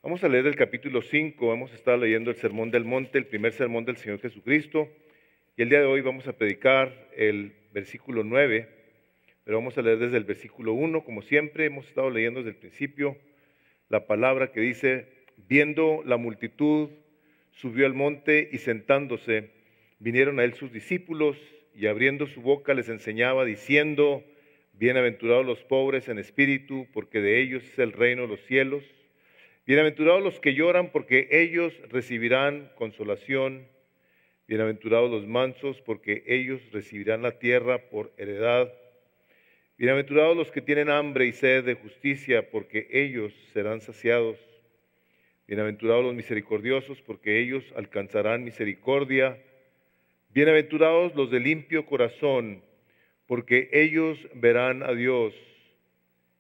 Vamos a leer el capítulo 5, hemos estado leyendo el Sermón del Monte, el primer sermón del Señor Jesucristo, y el día de hoy vamos a predicar el versículo 9, pero vamos a leer desde el versículo 1, como siempre, hemos estado leyendo desde el principio la palabra que dice: viendo la multitud, subió al monte y sentándose, vinieron a él sus discípulos, y abriendo su boca les enseñaba, diciendo: bienaventurados los pobres en espíritu, porque de ellos es el reino de los cielos. Bienaventurados los que lloran, porque ellos recibirán consolación. Bienaventurados los mansos, porque ellos recibirán la tierra por heredad. Bienaventurados los que tienen hambre y sed de justicia, porque ellos serán saciados. Bienaventurados los misericordiosos, porque ellos alcanzarán misericordia. Bienaventurados los de limpio corazón, porque ellos verán a Dios.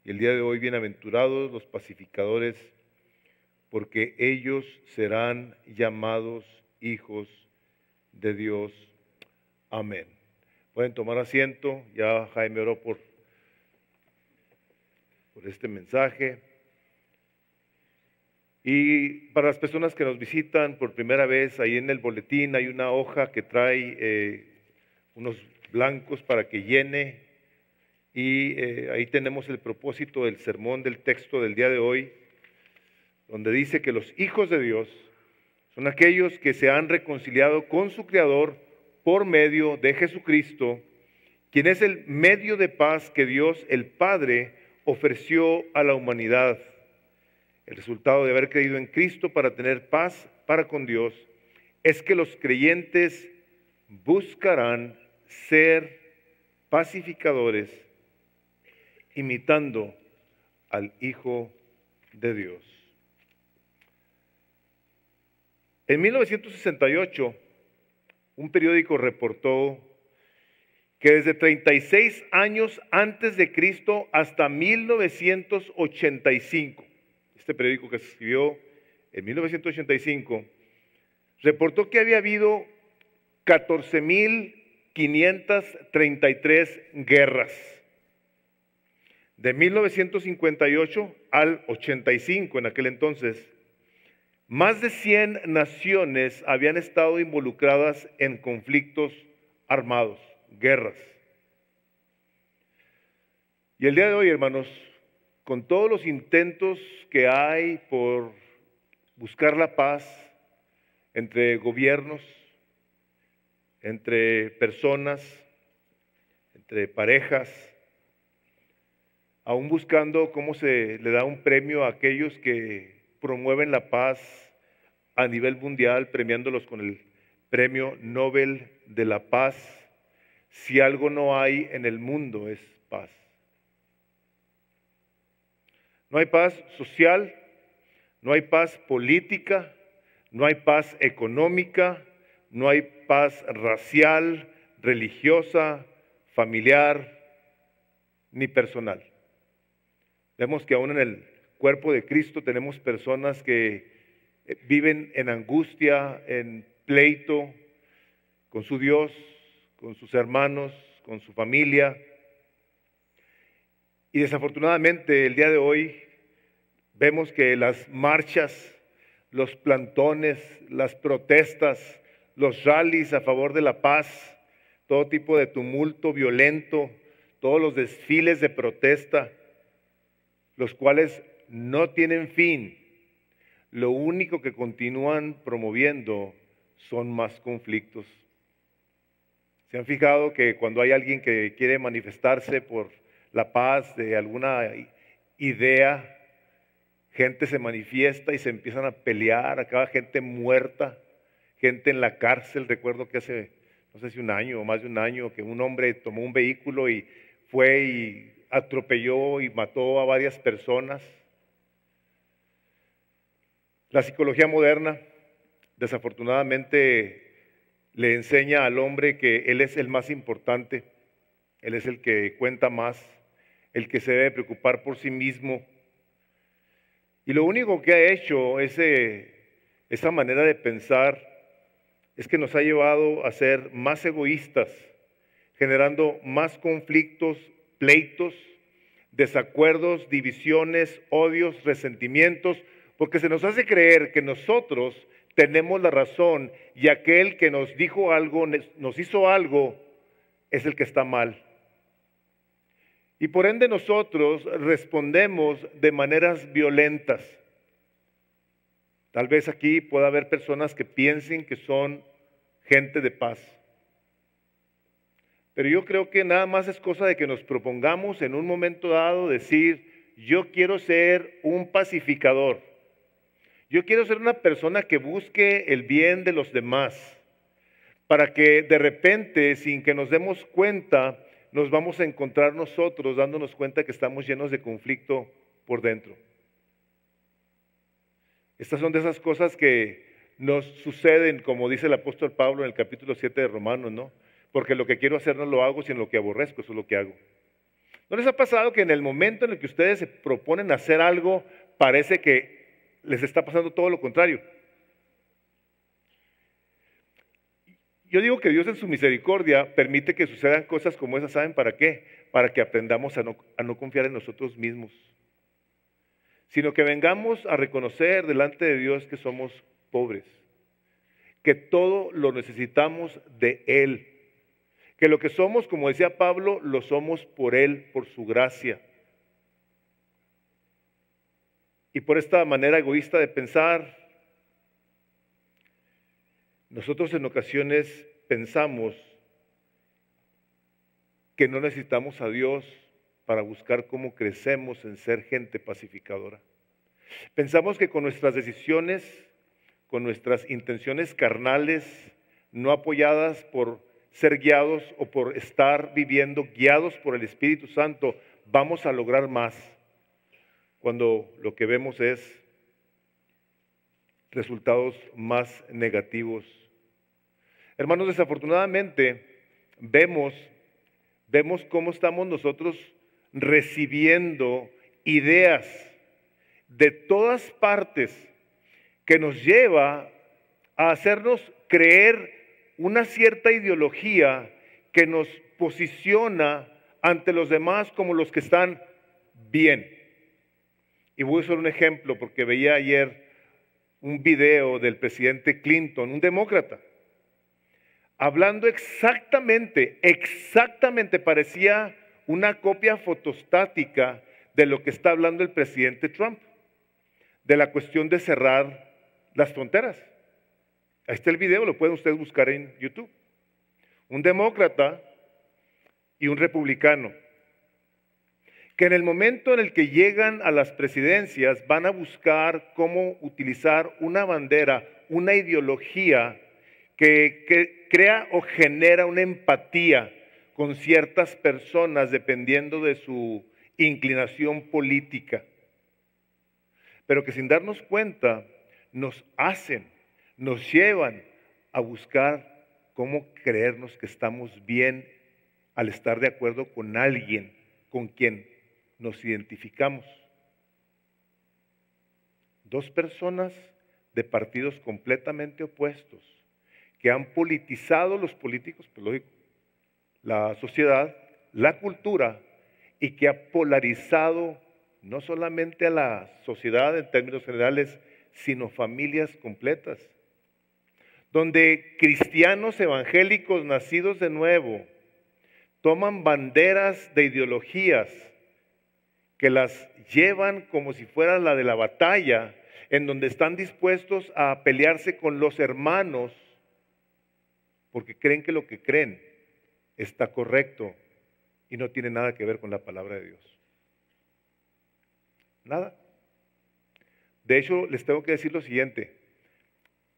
Y el día de hoy, bienaventurados los pacificadores, porque ellos serán llamados hijos de Dios. Amén. Pueden tomar asiento. Ya Jaime oró por este mensaje. Y para las personas que nos visitan por primera vez, ahí en el boletín hay una hoja que trae unos blancos para que llene. Y ahí tenemos el propósito del sermón del texto del día de hoy, donde dice que los hijos de Dios son aquellos que se han reconciliado con su Creador por medio de Jesucristo, quien es el medio de paz que Dios el Padre ofreció a la humanidad. El resultado de haber creído en Cristo para tener paz para con Dios es que los creyentes buscarán ser pacificadores, imitando al Hijo de Dios. En 1968, un periódico reportó que desde 36 años antes de Cristo hasta 1985, este periódico que se escribió en 1985, reportó que había habido 14.533 guerras. De 1958 al 85, en aquel entonces, más de 100 naciones habían estado involucradas en conflictos armados, guerras. Y el día de hoy, hermanos, con todos los intentos que hay por buscar la paz entre gobiernos, entre personas, entre parejas, aún buscando cómo se le da un premio a aquellos que promueven la paz a nivel mundial, premiándolos con el Premio Nobel de la Paz. Si algo no hay en el mundo es paz. No hay paz social, no hay paz política, no hay paz económica, no hay paz racial, religiosa, familiar, ni personal. Vemos que aún en el cuerpo de Cristo tenemos personas que viven en angustia, en pleito con su Dios, con sus hermanos, con su familia. Y desafortunadamente el día de hoy vemos que las marchas, los plantones, las protestas, los rallies a favor de la paz, todo tipo de tumulto violento, todos los desfiles de protesta, los cuales no tienen fin, lo único que continúan promoviendo son más conflictos. ¿Se han fijado que cuando hay alguien que quiere manifestarse por la paz de alguna idea, gente se manifiesta y se empiezan a pelear, acaba gente muerta, gente en la cárcel? Recuerdo que hace, no sé si un año o más de un año, que un hombre tomó un vehículo y fue y atropelló y mató a varias personas. La psicología moderna, desafortunadamente, le enseña al hombre que él es el más importante, él es el que cuenta más, el que se debe preocupar por sí mismo. Y lo único que ha hecho esa manera de pensar es que nos ha llevado a ser más egoístas, generando más conflictos, pleitos, desacuerdos, divisiones, odios, resentimientos, porque se nos hace creer que nosotros tenemos la razón y aquel que nos dijo algo, nos hizo algo, es el que está mal. Y por ende nosotros respondemos de maneras violentas. Tal vez aquí pueda haber personas que piensen que son gente de paz. Pero yo creo que nada más es cosa de que nos propongamos en un momento dado decir, yo quiero ser un pacificador. Yo quiero ser una persona que busque el bien de los demás, para que de repente, sin que nos demos cuenta, nos vamos a encontrar nosotros dándonos cuenta que estamos llenos de conflicto por dentro. Estas son de esas cosas que nos suceden, como dice el apóstol Pablo en el capítulo 7 de Romanos, ¿no? Porque lo que quiero hacer no lo hago, sino lo que aborrezco, eso es lo que hago. ¿No les ha pasado que en el momento en el que ustedes se proponen hacer algo, parece que les está pasando todo lo contrario? Yo digo que Dios en su misericordia permite que sucedan cosas como esas. ¿Saben para qué? Para que aprendamos a no confiar en nosotros mismos, sino que vengamos a reconocer delante de Dios que somos pobres, que todo lo necesitamos de Él, que lo que somos, como decía Pablo, lo somos por Él, por su gracia. Y por esta manera egoísta de pensar, nosotros en ocasiones pensamos que no necesitamos a Dios para buscar cómo crecemos en ser gente pacificadora. Pensamos que con nuestras decisiones, con nuestras intenciones carnales, no apoyadas por ser guiados o por estar viviendo guiados por el Espíritu Santo, vamos a lograr más, cuando lo que vemos es resultados más negativos. Hermanos, desafortunadamente vemos cómo estamos nosotros recibiendo ideas de todas partes que nos lleva a hacernos creer una cierta ideología que nos posiciona ante los demás como los que están bien. Y voy a usar un ejemplo porque veía ayer un video del presidente Clinton, un demócrata, hablando exactamente, parecía una copia fotostática de lo que está hablando el presidente Trump, de la cuestión de cerrar las fronteras. Ahí está el video, lo pueden ustedes buscar en YouTube. Un demócrata y un republicano, que en el momento en el que llegan a las presidencias van a buscar cómo utilizar una bandera, una ideología que crea o genera una empatía con ciertas personas dependiendo de su inclinación política, pero que sin darnos cuenta nos llevan a buscar cómo creernos que estamos bien al estar de acuerdo con alguien con quien nos identificamos. Dos personas de partidos completamente opuestos que han politizado los políticos, la sociedad, la cultura, y que ha polarizado no solamente a la sociedad en términos generales, sino familias completas, donde cristianos evangélicos nacidos de nuevo toman banderas de ideologías que las llevan como si fuera la de la batalla, en donde están dispuestos a pelearse con los hermanos porque creen que lo que creen está correcto y no tiene nada que ver con la palabra de Dios. Nada. De hecho, les tengo que decir lo siguiente: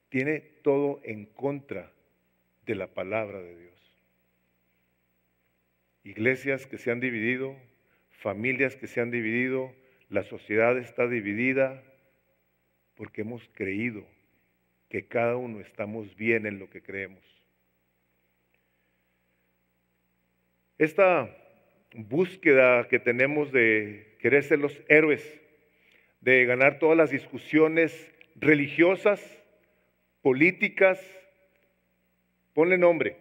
tiene todo en contra de la palabra de Dios. Iglesias que se han dividido, familias que se han dividido, la sociedad está dividida porque hemos creído que cada uno estamos bien en lo que creemos. Esta búsqueda que tenemos de querer ser los héroes, de ganar todas las discusiones religiosas, políticas, ponle nombre,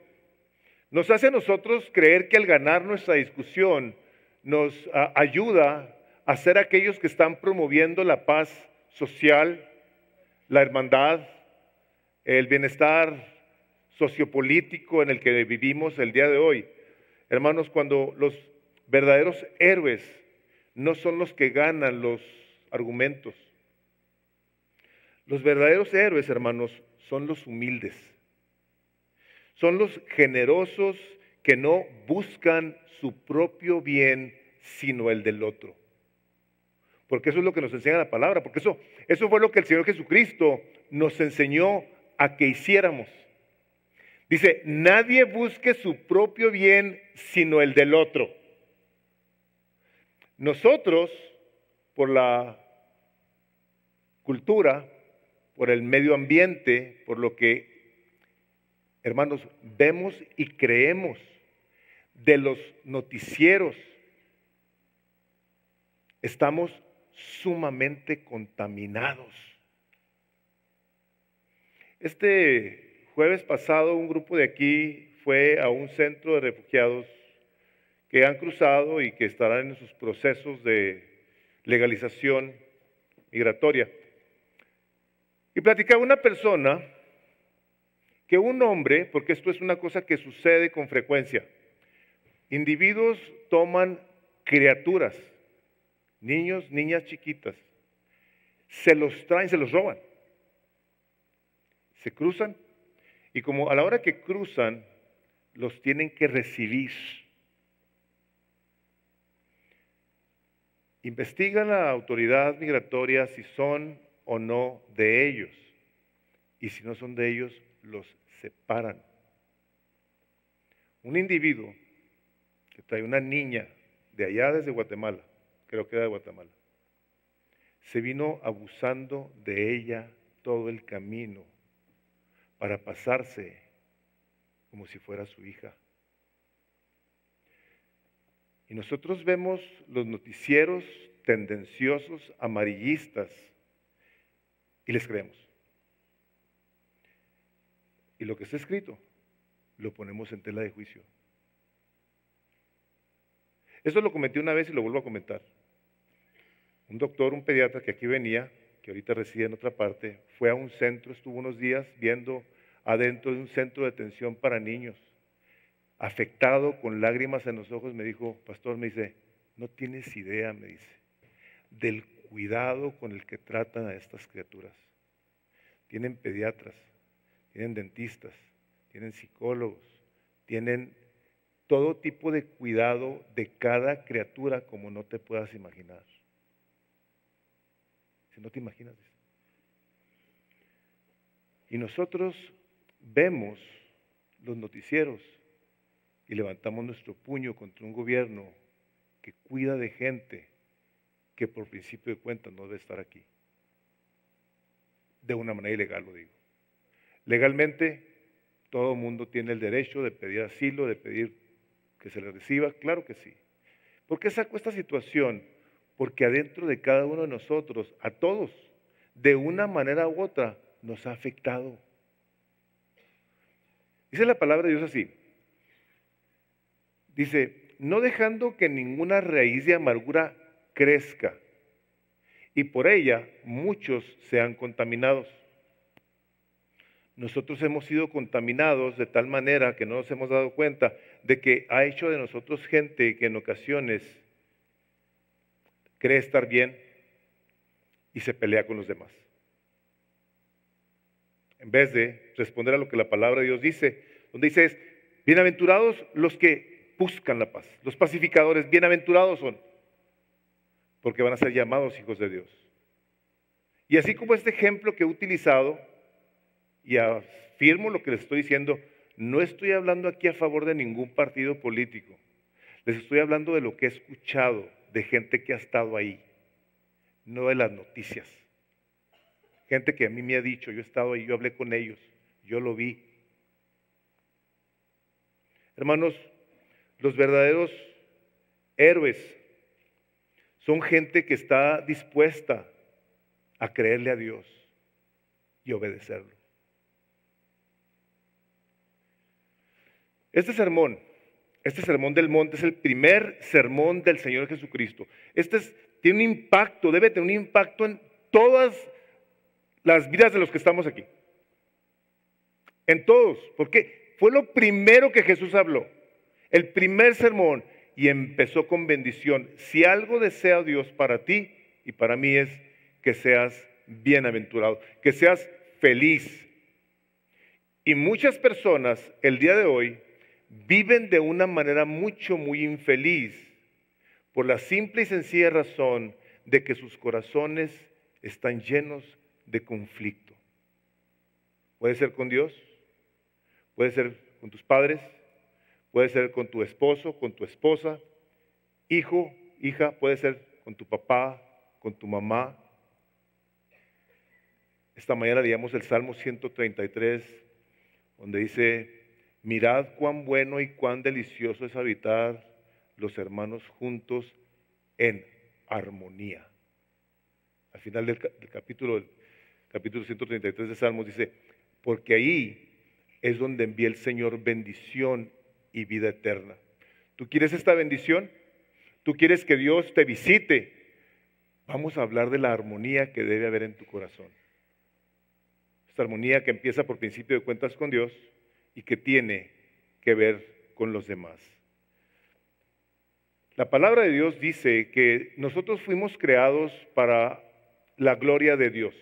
nos hace a nosotros creer que al ganar nuestra discusión nos ayuda a ser aquellos que están promoviendo la paz social, la hermandad, el bienestar sociopolítico en el que vivimos el día de hoy. Hermanos, cuando los verdaderos héroes no son los que ganan los argumentos. Los verdaderos héroes, hermanos, son los humildes. Son los generosos que no buscan su propio bien, sino el del otro. Porque eso es lo que nos enseña la palabra, porque eso fue lo que el Señor Jesucristo nos enseñó a que hiciéramos. Dice, nadie busque su propio bien, sino el del otro. Nosotros, por la cultura, por el medio ambiente, por lo que, hermanos, vemos y creemos de los noticieros, estamos sumamente contaminados. Este jueves pasado un grupo de aquí fue a un centro de refugiados que han cruzado y que estarán en sus procesos de legalización migratoria. Y platicaba una persona que un hombre, porque esto es una cosa que sucede con frecuencia, individuos toman criaturas, niños, niñas chiquitas, se los traen, se los roban, se cruzan y como a la hora que cruzan los tienen que recibir. Investiga la autoridad migratoria si son o no de ellos. Y si no son de ellos, los separan. Un individuo que trae una niña de allá desde Guatemala, creo que era de Guatemala, se vino abusando de ella todo el camino para pasarse como si fuera su hija. Y nosotros vemos los noticieros tendenciosos, amarillistas, y les creemos. Y lo que está escrito, lo ponemos en tela de juicio. Eso lo comenté una vez y lo vuelvo a comentar. Un doctor, un pediatra que aquí venía, que ahorita reside en otra parte, fue a un centro, estuvo unos días viendo adentro de un centro de atención para niños. Afectado, con lágrimas en los ojos, me dijo, pastor, me dice, no tienes idea, me dice, del cuidado con el que tratan a estas criaturas. Tienen pediatras, tienen dentistas, tienen psicólogos, tienen todo tipo de cuidado de cada criatura como no te puedas imaginar. Si no te imaginas. Y nosotros vemos los noticieros y levantamos nuestro puño contra un gobierno que cuida de gente que por principio de cuentas no debe estar aquí. De una manera ilegal lo digo. Legalmente todo el mundo tiene el derecho de pedir asilo, de pedir que se le reciba, claro que sí. ¿Por qué saco esta situación? Porque adentro de cada uno de nosotros, a todos, de una manera u otra, nos ha afectado. Dice la palabra de Dios así. Dice, no dejando que ninguna raíz de amargura crezca, y por ella muchos sean contaminados. Nosotros hemos sido contaminados de tal manera que no nos hemos dado cuenta de que ha hecho de nosotros gente que en ocasiones cree estar bien y se pelea con los demás. En vez de responder a lo que la palabra de Dios dice, donde dice es, bienaventurados los que buscan la paz, los pacificadores, bienaventurados son, porque van a ser llamados hijos de Dios. Y así como este ejemplo que he utilizado, y afirmo lo que les estoy diciendo, no estoy hablando aquí a favor de ningún partido político. Les estoy hablando de lo que he escuchado de gente que ha estado ahí, no de las noticias. Gente que a mí me ha dicho, yo he estado ahí, yo hablé con ellos, yo lo vi. Hermanos, los verdaderos héroes son gente que está dispuesta a creerle a Dios y obedecerlo. Este sermón del monte es el primer sermón del Señor Jesucristo. Tiene un impacto, debe tener un impacto en todas las vidas de los que estamos aquí. En todos, porque fue lo primero que Jesús habló, el primer sermón, y empezó con bendición. Si algo desea Dios para ti y para mí es que seas bienaventurado, que seas feliz. Y muchas personas el día de hoy viven de una manera muy infeliz por la simple y sencilla razón de que sus corazones están llenos de conflicto. Puede ser con Dios, puede ser con tus padres, puede ser con tu esposo, con tu esposa, hijo, hija, puede ser con tu papá, con tu mamá. Esta mañana leíamos el Salmo 133, donde dice: mirad cuán bueno y cuán delicioso es habitar los hermanos juntos en armonía. Al final del capítulo 133 de Salmos dice: porque ahí es donde envía el Señor bendición y vida eterna. ¿Tú quieres esta bendición? ¿Tú quieres que Dios te visite? Vamos a hablar de la armonía que debe haber en tu corazón. Esta armonía que empieza por principio de cuentas con Dios y que tiene que ver con los demás. La palabra de Dios dice que nosotros fuimos creados para la gloria de Dios.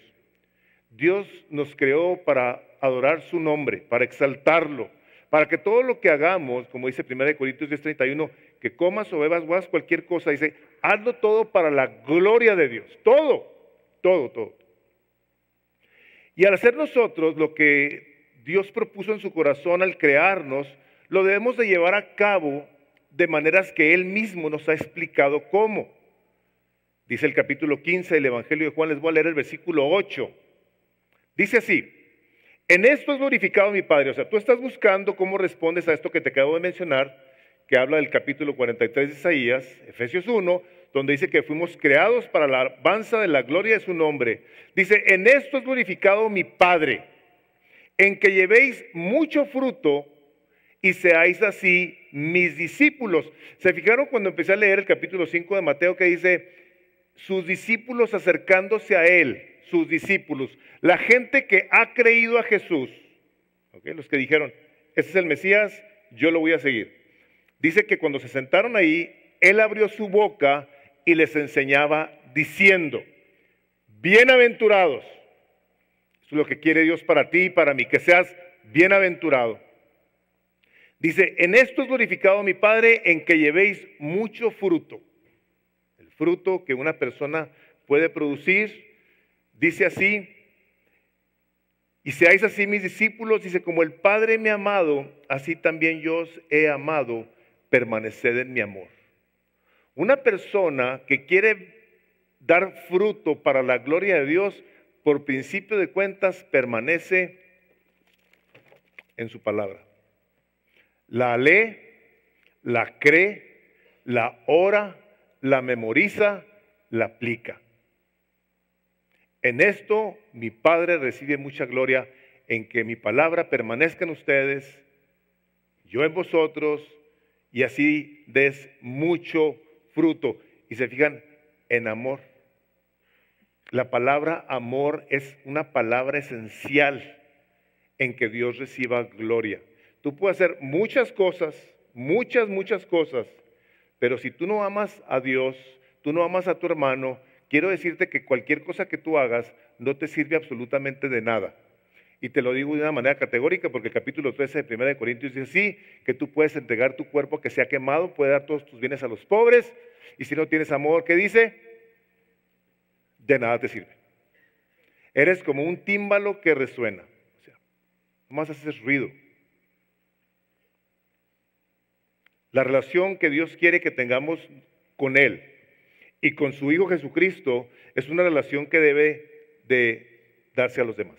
Dios nos creó para adorar su nombre, para exaltarlo, para que todo lo que hagamos, como dice 1 Corintios 10:31, que comas o bebas o hagas cualquier cosa, dice, hazlo todo para la gloria de Dios. Todo. Y al hacer nosotros lo que Dios propuso en su corazón al crearnos, lo debemos de llevar a cabo de maneras que Él mismo nos ha explicado cómo. Dice el capítulo 15 del Evangelio de Juan, les voy a leer el versículo 8. Dice así: en esto es glorificado mi Padre. O sea, tú estás buscando cómo respondes a esto que te acabo de mencionar, que habla del capítulo 43 de Isaías, Efesios 1, donde dice que fuimos creados para la alabanza de la gloria de su nombre. Dice, en esto es glorificado mi Padre, en que llevéis mucho fruto y seáis así mis discípulos. ¿Se fijaron cuando empecé a leer el capítulo 5 de Mateo que dice, sus discípulos acercándose a él, sus discípulos, la gente que ha creído a Jesús, ¿okay? Los que dijeron, ese es el Mesías, yo lo voy a seguir. Dice que cuando se sentaron ahí, él abrió su boca y les enseñaba diciendo, bienaventurados. Eso es lo que quiere Dios para ti y para mí, que seas bienaventurado. Dice, en esto es glorificado mi Padre, en que llevéis mucho fruto. El fruto que una persona puede producir, dice así, y seáis así mis discípulos, dice, como el Padre me ha amado, así también yo os he amado, permaneced en mi amor. Una persona que quiere dar fruto para la gloria de Dios, por principio de cuentas, permanece en su palabra. La lee, la cree, la ora, la memoriza, la aplica. En esto mi Padre recibe mucha gloria, en que mi palabra permanezca en ustedes, yo en vosotros, y así des mucho fruto. Y se fijan, en amor. La palabra amor es una palabra esencial en que Dios reciba gloria. Tú puedes hacer muchas cosas, muchas cosas, pero si tú no amas a Dios, tú no amas a tu hermano, quiero decirte que cualquier cosa que tú hagas no te sirve absolutamente de nada. Y te lo digo de una manera categórica porque el capítulo 13 de 1 Corintios dice así, que tú puedes entregar tu cuerpo que sea quemado, puedes dar todos tus bienes a los pobres, y si no tienes amor, ¿qué dice? De nada te sirve. Eres como un tímbalo que resuena. O sea, nomás haces ruido. La relación que Dios quiere que tengamos con Él y con su Hijo Jesucristo es una relación que debe de darse a los demás.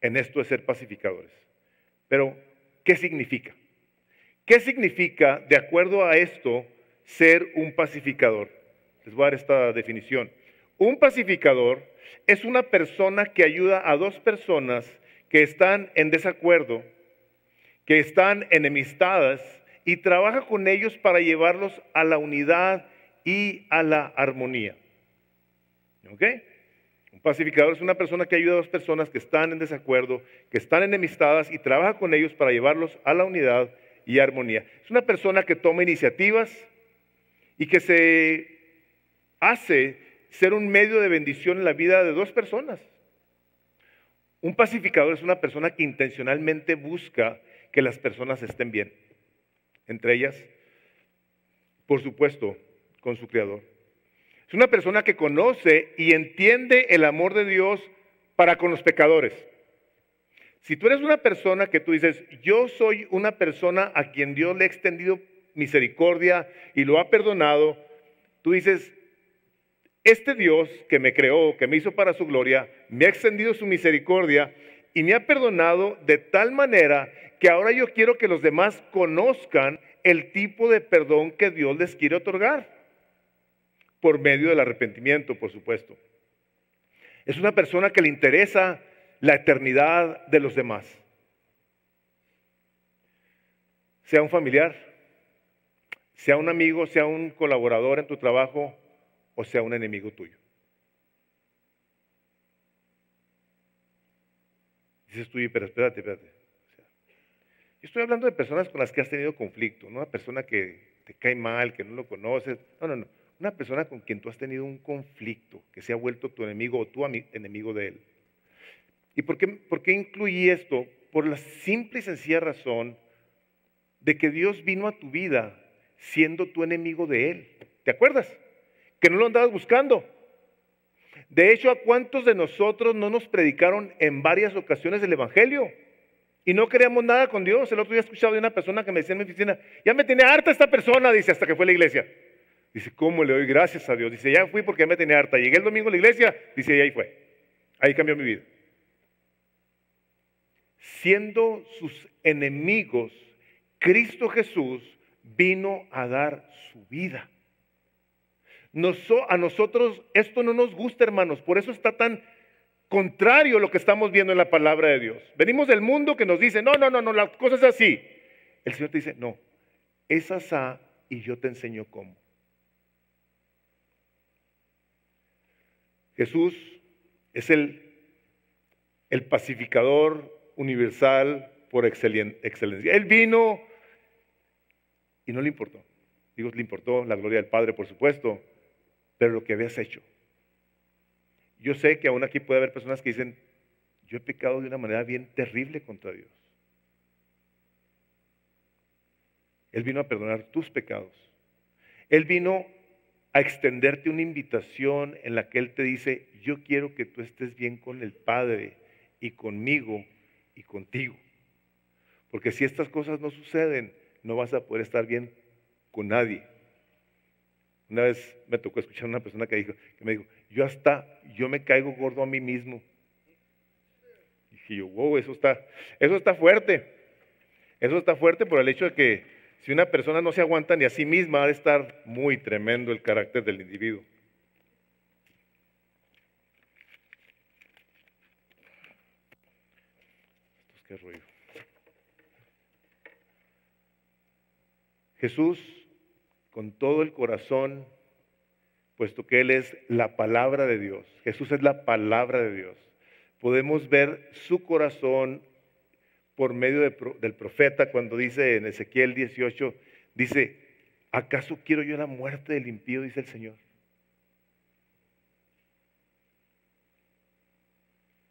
En esto es ser pacificadores. Pero, ¿qué significa? ¿Qué significa, de acuerdo a esto, ser un pacificador? Les voy a dar esta definición. Un pacificador es una persona que ayuda a dos personas que están en desacuerdo, que están enemistadas, y trabaja con ellos para llevarlos a la unidad y a la armonía. ¿Ok? Un pacificador es una persona que ayuda a dos personas que están en desacuerdo, que están enemistadas y trabaja con ellos para llevarlos a la unidad y armonía. Es una persona que toma iniciativas y que se hace ser un medio de bendición en la vida de dos personas. Un pacificador es una persona que intencionalmente busca que las personas estén bien. Entre ellas, por supuesto, con su Creador. Es una persona que conoce y entiende el amor de Dios para con los pecadores. Si tú eres una persona que tú dices, yo soy una persona a quien Dios le ha extendido misericordia y lo ha perdonado, tú dices, este Dios que me creó, que me hizo para su gloria, me ha extendido su misericordia y me ha perdonado de tal manera que ahora yo quiero que los demás conozcan el tipo de perdón que Dios les quiere otorgar, por medio del arrepentimiento, por supuesto. Es una persona que le interesa la eternidad de los demás. Sea un familiar, sea un amigo, sea un colaborador en tu trabajo o sea un enemigo tuyo. Dices tú, pero espérate. Yo estoy hablando de personas con las que has tenido conflicto, no una persona que te cae mal, que no lo conoces. No. Una persona con quien tú has tenido un conflicto, que se ha vuelto tu enemigo o tu enemigo de él. ¿Y por qué incluí esto? Por la simple y sencilla razón de que Dios vino a tu vida siendo tu enemigo de él. ¿Te acuerdas? Que no lo andabas buscando. De hecho, ¿a cuántos de nosotros no nos predicaron en varias ocasiones el Evangelio? Y no queríamos nada con Dios. El otro día escuchaba de una persona que me decía en mi oficina, ya me tenía harta esta persona, dice, hasta que fue a la iglesia. Dice, ¿cómo le doy gracias a Dios? Dice, ya fui porque ya me tenía harta. Llegué el domingo a la iglesia, dice, y ahí fue. Ahí cambió mi vida. Siendo sus enemigos, Cristo Jesús vino a dar su vida. A nosotros esto no nos gusta, hermanos, por eso está tan contrario a lo que estamos viendo en la palabra de Dios. Venimos del mundo que nos dice, no, la cosa es así. El Señor te dice, no, es así y yo te enseño cómo. Jesús es el pacificador universal por excelencia. Él vino y no le importó. Digo, le importó la gloria del Padre, por supuesto, pero lo que habías hecho. Yo sé que aún aquí puede haber personas que dicen, yo he pecado de una manera bien terrible contra Dios. Él vino a perdonar tus pecados. Él vino a extenderte una invitación en la que Él te dice, yo quiero que tú estés bien con el Padre y conmigo y contigo. Porque si estas cosas no suceden, no vas a poder estar bien con nadie. Una vez me tocó escuchar a una persona que me dijo, yo me caigo gordo a mí mismo. Y dije yo, wow, eso está fuerte. Eso está fuerte por el hecho de que si una persona no se aguanta ni a sí misma, ha de estar muy tremendo el carácter del individuo. Qué ruido. Jesús, con todo el corazón, puesto que Él es la palabra de Dios, Jesús es la palabra de Dios, podemos ver su corazón por medio del profeta cuando dice en Ezequiel 18, dice, ¿acaso quiero yo la muerte del impío? Dice el Señor.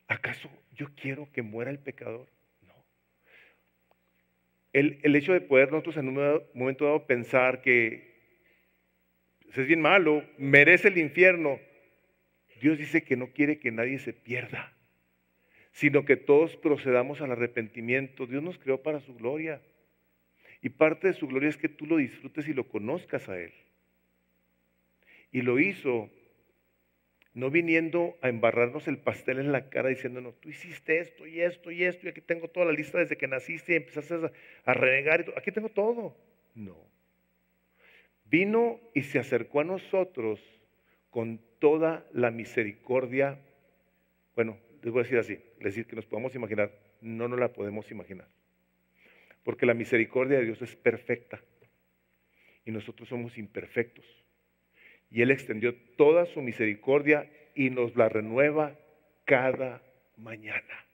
¿Acaso yo quiero que muera el pecador? No. El hecho de poder nosotros en un momento dado pensar que es bien malo, merece el infierno, Dios dice que no quiere que nadie se pierda, sino que todos procedamos al arrepentimiento. Dios nos creó para su gloria. Y parte de su gloria es que tú lo disfrutes y lo conozcas a Él. Y lo hizo no viniendo a embarrarnos el pastel en la cara diciéndonos, tú hiciste esto y esto y esto, y aquí tengo toda la lista desde que naciste y empezaste a renegar. Aquí tengo todo. No. Vino y se acercó a nosotros con toda la misericordia. Bueno, les voy a decir así, decir que nos podamos imaginar, no nos la podemos imaginar. Porque la misericordia de Dios es perfecta y nosotros somos imperfectos. Y Él extendió toda su misericordia y nos la renueva cada mañana.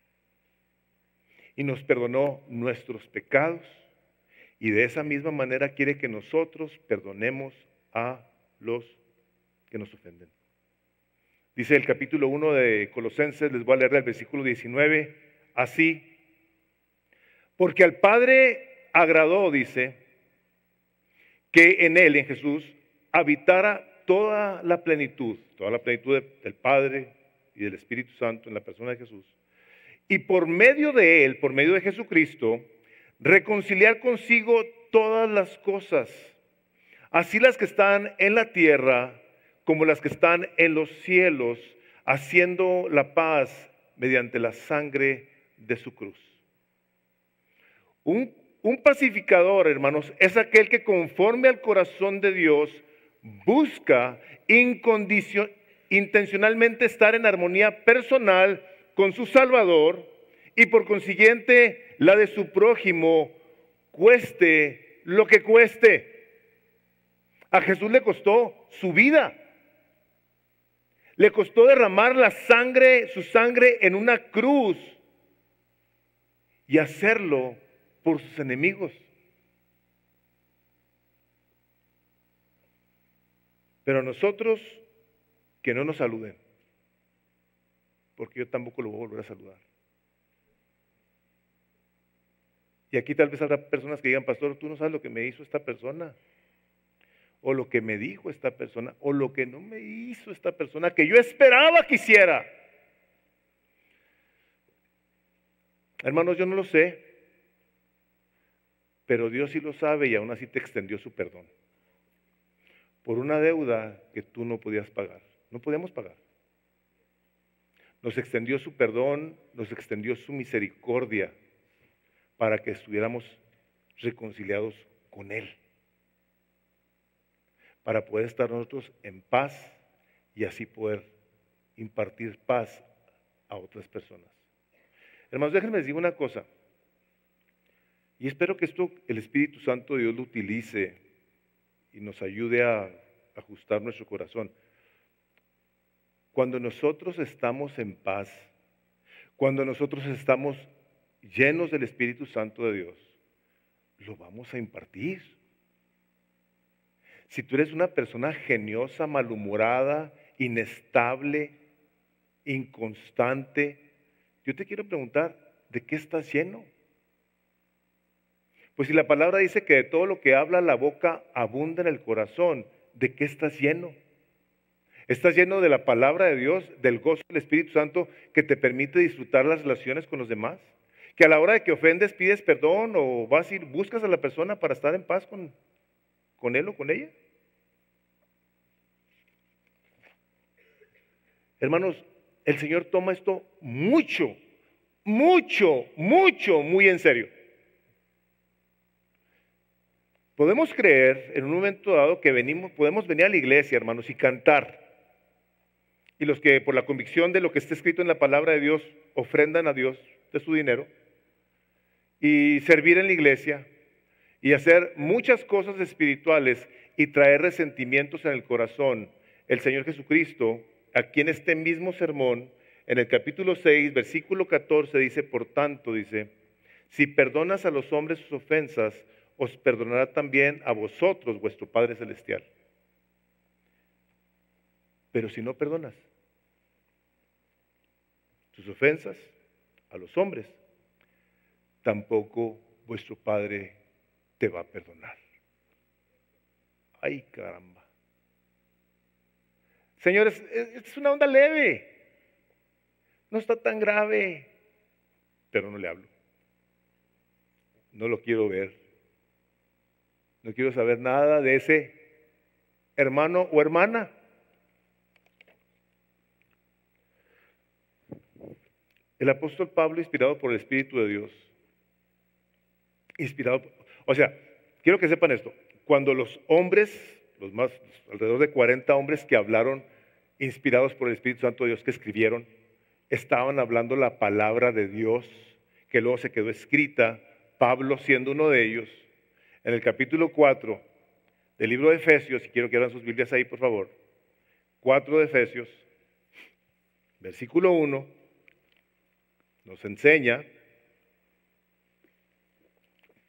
Y nos perdonó nuestros pecados y de esa misma manera quiere que nosotros perdonemos a los que nos ofenden. Dice el capítulo 1 de Colosenses, les voy a leer el versículo 19, así, porque al Padre agradó, dice, que en Él, en Jesús, habitara toda la plenitud del Padre y del Espíritu Santo en la persona de Jesús, y por medio de Él, por medio de Jesucristo, reconciliar consigo todas las cosas, así las que están en la tierra como las que están en los cielos, haciendo la paz mediante la sangre de su cruz. Un pacificador, hermanos, es aquel que conforme al corazón de Dios busca intencionalmente estar en armonía personal con su Salvador y por consiguiente la de su prójimo, cueste lo que cueste. A Jesús le costó su vida. Le costó derramar su sangre en una cruz y hacerlo por sus enemigos. Pero a nosotros, que no nos saluden, porque yo tampoco lo voy a volver a saludar. Y aquí tal vez habrá personas que digan, pastor, tú no sabes lo que me hizo esta persona, o lo que me dijo esta persona, o lo que no me hizo esta persona, que yo esperaba que hiciera. Hermanos, yo no lo sé, pero Dios sí lo sabe y aún así te extendió su perdón. Por una deuda que tú no podías pagar, no podíamos pagar. Nos extendió su perdón, nos extendió su misericordia para que estuviéramos reconciliados con Él. Para poder estar nosotros en paz y así poder impartir paz a otras personas. Hermanos, déjenme decir una cosa. Y espero que esto el Espíritu Santo de Dios lo utilice y nos ayude a ajustar nuestro corazón. Cuando nosotros estamos en paz, cuando nosotros estamos llenos del Espíritu Santo de Dios, lo vamos a impartir. Si tú eres una persona geniosa, malhumorada, inestable, inconstante, yo te quiero preguntar, ¿de qué estás lleno? Pues si la palabra dice que de todo lo que habla la boca abunda en el corazón, ¿de qué estás lleno? ¿Estás lleno de la palabra de Dios, del gozo del Espíritu Santo que te permite disfrutar las relaciones con los demás? Que a la hora de que ofendes pides perdón o vas y buscas a la persona para estar en paz con él o con ella. Hermanos, el Señor toma esto muy en serio. Podemos creer en un momento dado que podemos venir a la iglesia, hermanos, y cantar. Y los que por la convicción de lo que está escrito en la palabra de Dios ofrendan a Dios de su dinero y servir en la iglesia y hacer muchas cosas espirituales y traer resentimientos en el corazón. El Señor Jesucristo, aquí en este mismo sermón, en el capítulo 6, versículo 14, dice, por tanto, dice, si perdonas a los hombres sus ofensas, os perdonará también a vosotros vuestro Padre Celestial. Pero si no perdonas sus ofensas a los hombres, tampoco vuestro Padre te va a perdonar. Ay, caramba. Señores, es una onda leve. No está tan grave. Pero no le hablo. No lo quiero ver. No quiero saber nada de ese hermano o hermana. El apóstol Pablo, inspirado por el Espíritu de Dios, quiero que sepan esto, cuando los hombres, alrededor de 40 hombres que hablaron, inspirados por el Espíritu Santo de Dios, que escribieron, estaban hablando la palabra de Dios, que luego se quedó escrita, Pablo siendo uno de ellos, en el capítulo 4 del libro de Efesios, y quiero que abran sus Biblias ahí, por favor, 4 de Efesios, Versículo 1 nos enseña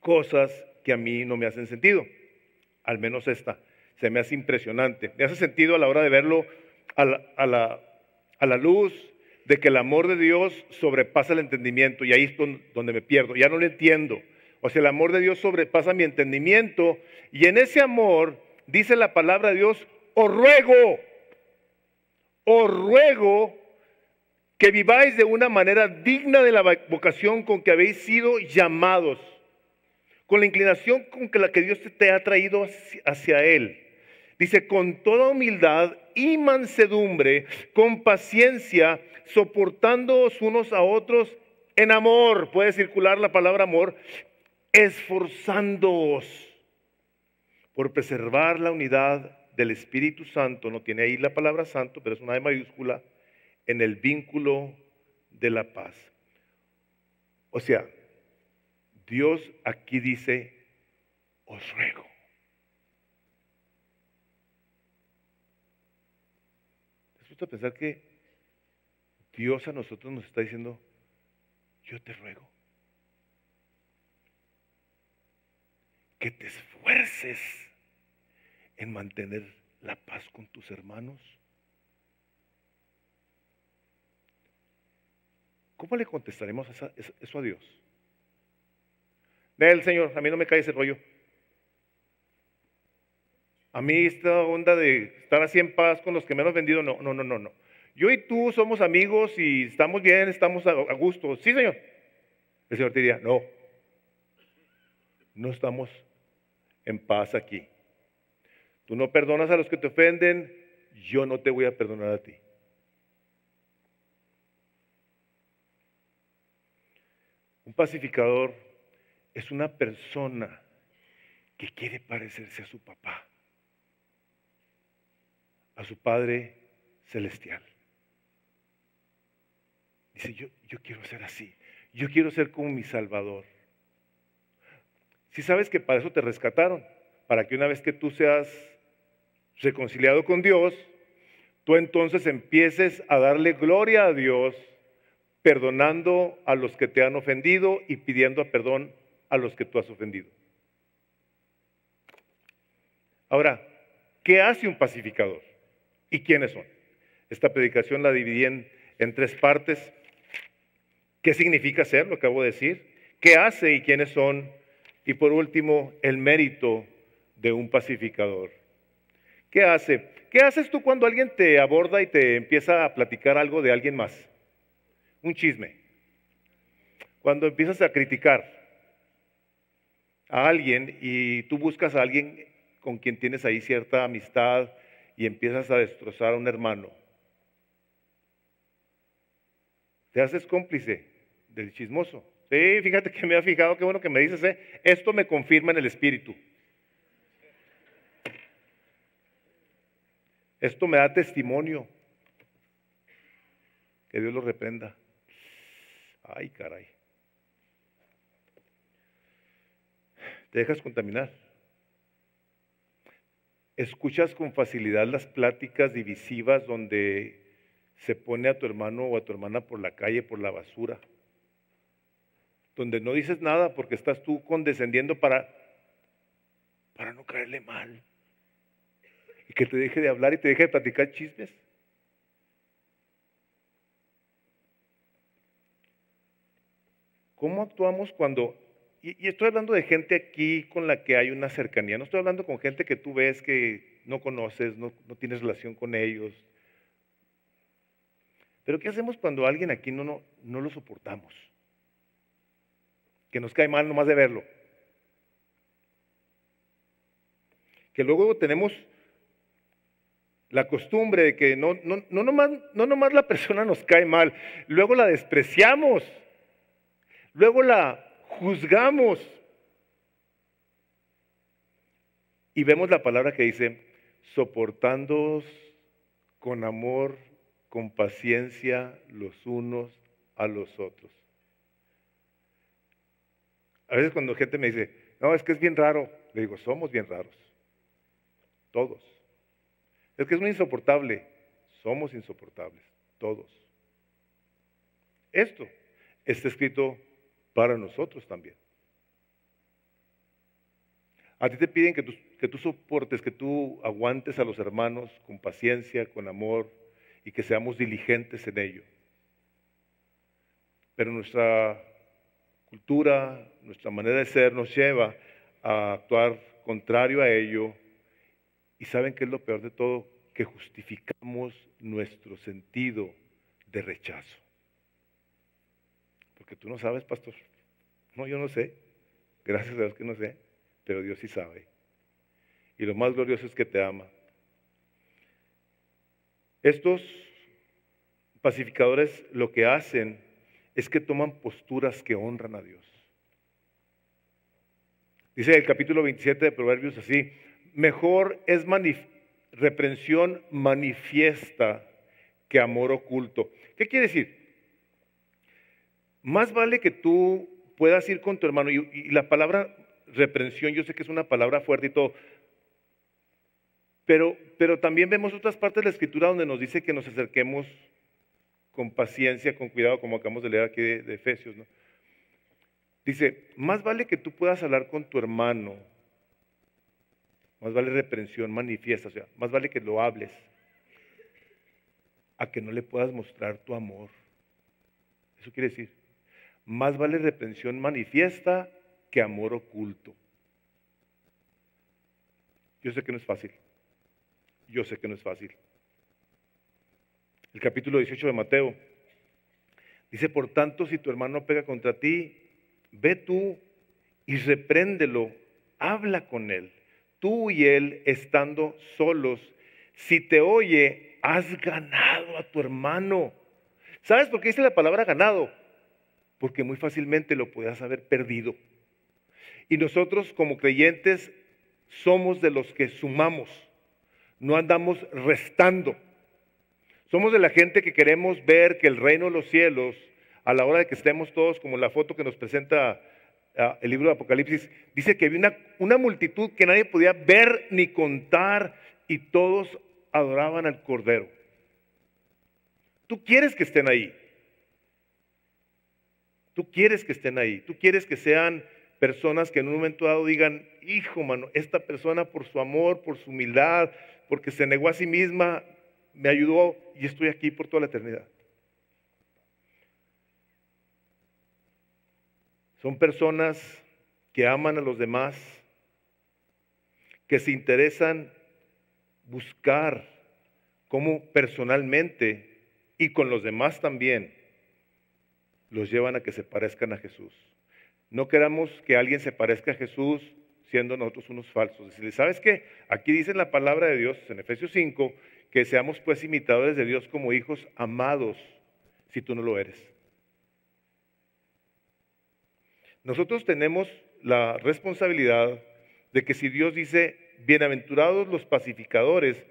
cosas que a mí no me hacen sentido, al menos esta, se me hace impresionante. Me hace sentido a la hora de verlo a la luz de que el amor de Dios sobrepasa el entendimiento, y ahí es donde me pierdo, ya no lo entiendo. O sea, el amor de Dios sobrepasa mi entendimiento, y en ese amor, dice la palabra de Dios, os ruego que viváis de una manera digna de la vocación con que habéis sido llamados, con la inclinación con que la que Dios te ha traído hacia Él. Dice, con toda humildad y mansedumbre, con paciencia, soportándoos unos a otros en amor. Puede circular la palabra amor, esforzándoos por preservar la unidad del Espíritu Santo. No tiene ahí la palabra santo, pero es una E mayúscula, en el vínculo de la paz. O sea, Dios aquí dice, os ruego. ¿Te has puesto a pensar que Dios a nosotros nos está diciendo, yo te ruego que te esfuerces en mantener la paz con tus hermanos? ¿Cómo le contestaremos eso a Dios? El Señor, a mí no me cae ese rollo. A mí esta onda de estar así en paz con los que me han vendido, no. Yo y tú somos amigos y estamos bien, estamos a gusto. Sí, Señor. El Señor te diría, no estamos en paz aquí. Tú no perdonas a los que te ofenden, yo no te voy a perdonar a ti. Un pacificador es una persona que quiere parecerse a su papá, a su Padre Celestial. Dice, yo quiero ser así, yo quiero ser como mi Salvador. Si sabes que para eso te rescataron, para que una vez que tú seas reconciliado con Dios, tú entonces empieces a darle gloria a Dios, perdonando a los que te han ofendido y pidiendo perdón a los que tú has ofendido. Ahora, ¿qué hace un pacificador? ¿Y quiénes son? Esta predicación la dividí en tres partes. ¿Qué significa ser? Lo acabo de decir. ¿Qué hace y quiénes son? Y por último, el mérito de un pacificador. ¿Qué hace? ¿Qué haces tú cuando alguien te aborda y te empieza a platicar algo de alguien más? Un chisme. Cuando empiezas a criticar a alguien y tú buscas a alguien con quien tienes ahí cierta amistad y empiezas a destrozar a un hermano, te haces cómplice del chismoso. Sí, fíjate que me ha fijado, qué bueno que me dices, esto me confirma en el espíritu. Esto me da testimonio. Que Dios lo reprenda. Ay, caray. Te dejas contaminar. Escuchas con facilidad las pláticas divisivas donde se pone a tu hermano o a tu hermana por la calle, por la basura. Donde no dices nada porque estás tú condescendiendo para no caerle mal. Y que te deje de hablar y te deje de platicar chismes. ¿Cómo actuamos cuando, y estoy hablando de gente aquí con la que hay una cercanía, no estoy hablando con gente que tú ves que no conoces, no tienes relación con ellos. Pero ¿qué hacemos cuando alguien aquí no lo soportamos? Que nos cae mal nomás de verlo. Que luego tenemos la costumbre de que no nomás la persona nos cae mal, luego la despreciamos, luego la juzgamos. Y vemos la palabra que dice, soportándoos con amor, con paciencia los unos a los otros. A veces cuando gente me dice, no, es que es bien raro, le digo, somos bien raros, todos. Es que es muy insoportable, somos insoportables, todos. Esto está escrito para nosotros también. A ti te piden que tú soportes, que tú aguantes a los hermanos con paciencia, con amor y que seamos diligentes en ello. Pero nuestra cultura, nuestra manera de ser nos lleva a actuar contrario a ello. ¿Y saben qué es lo peor de todo? Que justificamos nuestro sentido de rechazo. Porque tú no sabes, pastor. No, yo no sé. Gracias a Dios que no sé, pero Dios sí sabe. Y lo más glorioso es que te ama. Estos pacificadores lo que hacen es que toman posturas que honran a Dios. Dice el capítulo 27 de Proverbios así: mejor es reprensión manifiesta que amor oculto. ¿Qué quiere decir? Más vale que tú puedas ir con tu hermano, y la palabra reprensión, yo sé que es una palabra fuerte y todo, pero también vemos otras partes de la Escritura donde nos dice que nos acerquemos con paciencia, con cuidado, como acabamos de leer aquí de Efesios, ¿no? Dice, más vale que tú puedas hablar con tu hermano, más vale reprensión manifiesta, o sea, más vale que lo hables, a que no le puedas mostrar tu amor. Eso quiere decir, más vale reprensión manifiesta que amor oculto. Yo sé que no es fácil. Yo sé que no es fácil. El capítulo 18 de Mateo dice, por tanto, si tu hermano pega contra ti, ve tú y repréndelo, habla con él, tú y él estando solos. Si te oye, has ganado a tu hermano. ¿Sabes por qué dice la palabra ganado? Porque muy fácilmente lo podías haber perdido. Y nosotros como creyentes somos de los que sumamos, no andamos restando. Somos de la gente que queremos ver que el reino de los cielos, a la hora de que estemos todos, como la foto que nos presenta el libro de Apocalipsis, dice que había una multitud que nadie podía ver ni contar y todos adoraban al Cordero. Tú quieres que estén ahí. Tú quieres que estén ahí. Tú quieres que sean personas que en un momento dado digan, hijo, mano, esta persona por su amor, por su humildad, porque se negó a sí misma, me ayudó y estoy aquí por toda la eternidad. Son personas que aman a los demás, que se interesan buscar cómo personalmente y con los demás también los llevan a que se parezcan a Jesús. No queramos que alguien se parezca a Jesús siendo nosotros unos falsos. Decirle, ¿sabes qué? Aquí dice en la palabra de Dios, en Efesios 5, que seamos pues imitadores de Dios como hijos amados, si tú no lo eres. Nosotros tenemos la responsabilidad de que si Dios dice, bienaventurados los pacificadores,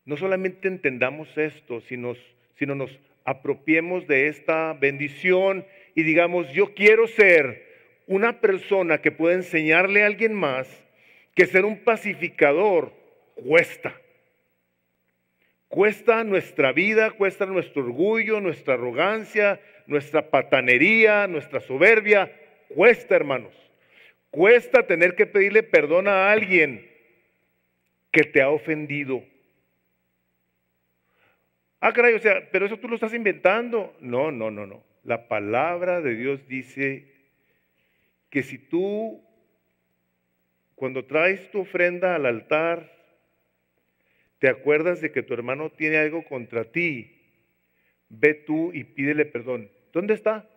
no solamente entendamos esto, sino nos apropiemos de esta bendición y digamos, yo quiero ser una persona que pueda enseñarle a alguien más que ser un pacificador cuesta. Cuesta nuestra vida, cuesta nuestro orgullo, nuestra arrogancia, nuestra patanería, nuestra soberbia. Cuesta, hermanos. Cuesta tener que pedirle perdón a alguien que te ha ofendido. Ah, caray, o sea, pero eso tú lo estás inventando. No. La palabra de Dios dice que si tú, cuando traes tu ofrenda al altar, te acuerdas de que tu hermano tiene algo contra ti, ve tú y pídele perdón. ¿Dónde está?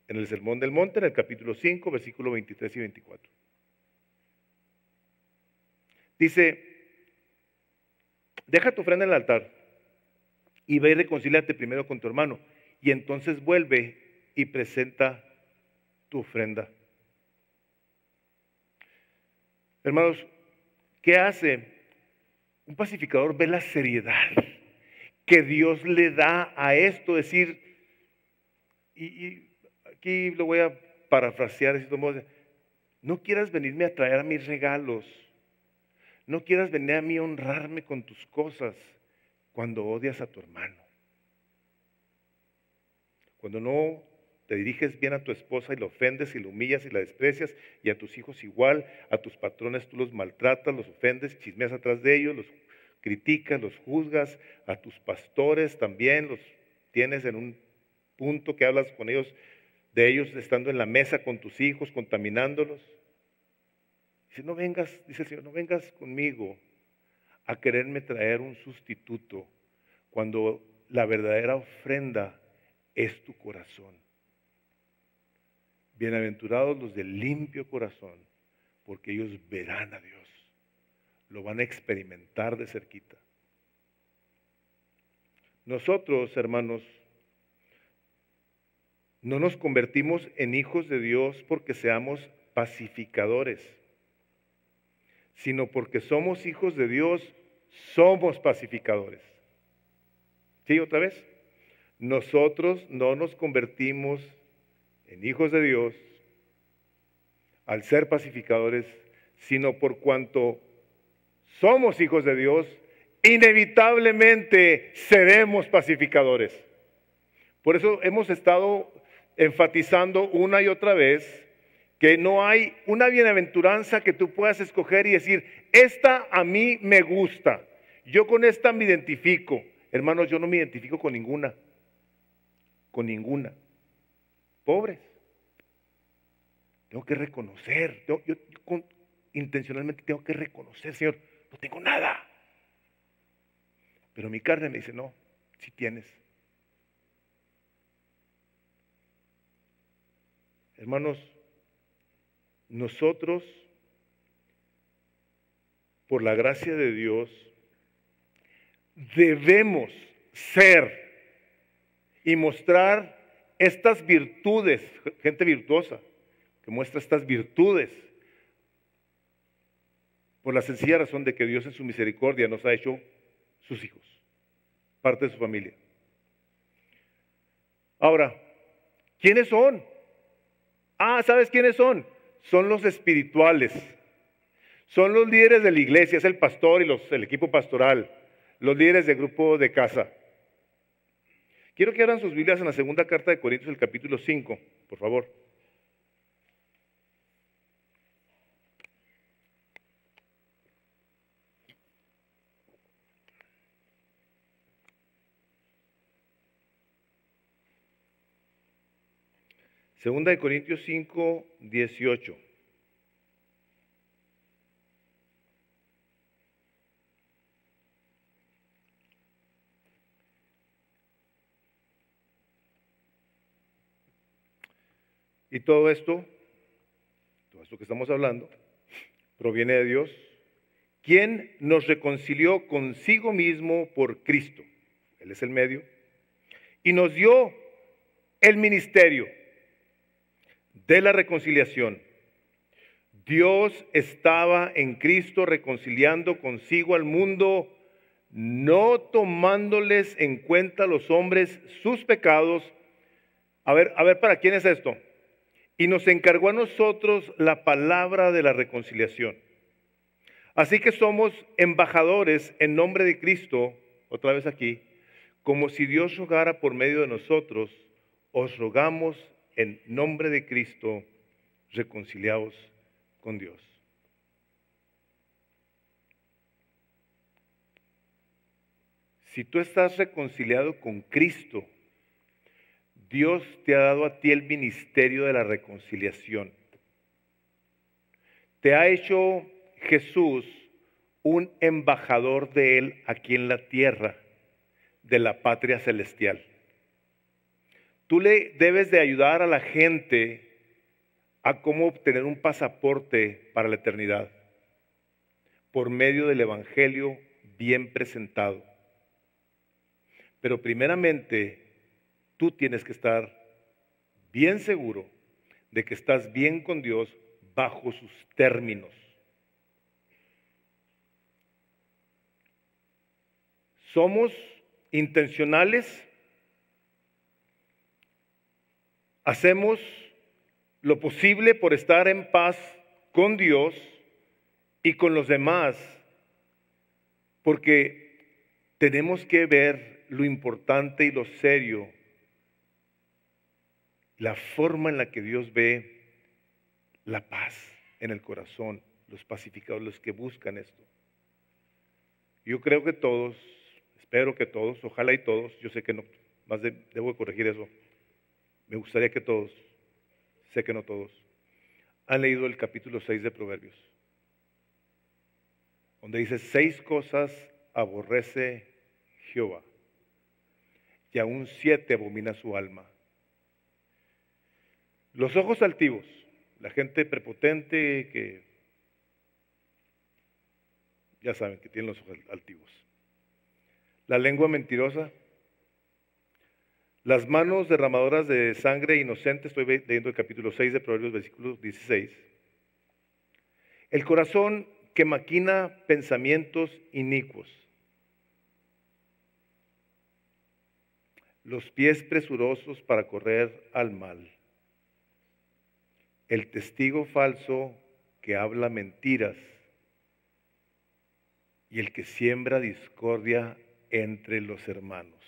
En el Sermón del Monte, en el capítulo 5, versículos 23 y 24. Dice, deja tu ofrenda en el altar y ve y reconcíliate primero con tu hermano, y entonces vuelve y presenta tu ofrenda. Hermanos, ¿qué hace? Un pacificador ve la seriedad que Dios le da a esto, decir, y aquí lo voy a parafrasear de cierto modo, no quieras venirme a traer a mis regalos, no quieras venir a mí a honrarme con tus cosas cuando odias a tu hermano. Cuando no te diriges bien a tu esposa y la ofendes y la humillas y la desprecias, y a tus hijos igual, a tus patrones tú los maltratas, los ofendes, chismeas atrás de ellos, los criticas, los juzgas, a tus pastores también los tienes en un punto que hablas con ellos, de ellos estando en la mesa con tus hijos, contaminándolos. Dice, no vengas, dice el Señor, no vengas conmigo a quererme traer un sustituto cuando la verdadera ofrenda es tu corazón. Bienaventurados los de limpio corazón, porque ellos verán a Dios, lo van a experimentar de cerquita. Nosotros, hermanos, no nos convertimos en hijos de Dios porque seamos pacificadores, sino porque somos hijos de Dios, somos pacificadores. ¿Sí, otra vez? Nosotros no nos convertimos en hijos de Dios al ser pacificadores, sino por cuanto somos hijos de Dios, inevitablemente seremos pacificadores. Por eso hemos estado enfatizando una y otra vez que no hay una bienaventuranza que tú puedas escoger y decir, esta a mí me gusta, yo con esta me identifico. Hermanos, yo no me identifico con ninguna. Pobres. Tengo que reconocer, intencionalmente tengo que reconocer, Señor, no tengo nada. Pero mi carne me dice, no, sí tienes. Hermanos, nosotros, por la gracia de Dios, debemos ser y mostrar estas virtudes, gente virtuosa, que muestra estas virtudes, por la sencilla razón de que Dios en su misericordia nos ha hecho sus hijos, parte de su familia. Ahora, ¿quiénes son? ¿Sabes quiénes son? Son los espirituales, son los líderes de la iglesia, es el pastor y el equipo pastoral, los líderes del grupo de casa. Quiero que abran sus Biblias en la segunda carta de Corintios, el capítulo 5, por favor. Segunda de Corintios 5, 18. Y todo esto que estamos hablando, proviene de Dios, quien nos reconcilió consigo mismo por Cristo. Él es el medio. Y nos dio el ministerio de la reconciliación. Dios estaba en Cristo reconciliando consigo al mundo, no tomándoles en cuenta a los hombres sus pecados. A ver, ¿para quién es esto? Y nos encargó a nosotros la palabra de la reconciliación. Así que somos embajadores en nombre de Cristo, otra vez aquí, como si Dios rogara por medio de nosotros, os rogamos en nombre de Cristo, reconciliaos con Dios. Si tú estás reconciliado con Cristo, Dios te ha dado a ti el ministerio de la reconciliación. Te ha hecho Jesús un embajador de Él aquí en la tierra, de la patria celestial. Tú le debes de ayudar a la gente a cómo obtener un pasaporte para la eternidad por medio del evangelio bien presentado. Pero primeramente, tú tienes que estar bien seguro de que estás bien con Dios bajo sus términos. Somos intencionales, hacemos lo posible por estar en paz con Dios y con los demás, porque tenemos que ver lo importante y lo serio la forma en la que Dios ve la paz en el corazón, los pacificadores, los que buscan esto. Yo creo que todos, espero que todos, ojalá y todos, yo sé que no, debo de corregir eso, me gustaría que todos, sé que no todos, han leído el capítulo 6 de Proverbios, donde dice: 6 cosas aborrece Jehová, y aún 7 abomina su alma. Los ojos altivos, la gente prepotente que ya saben que tienen los ojos altivos. La lengua mentirosa, las manos derramadoras de sangre inocente, estoy leyendo el capítulo 6 de Proverbios, versículo 16. El corazón que maquina pensamientos inicuos. Los pies presurosos para correr al mal. El testigo falso que habla mentiras. Y el que siembra discordia entre los hermanos.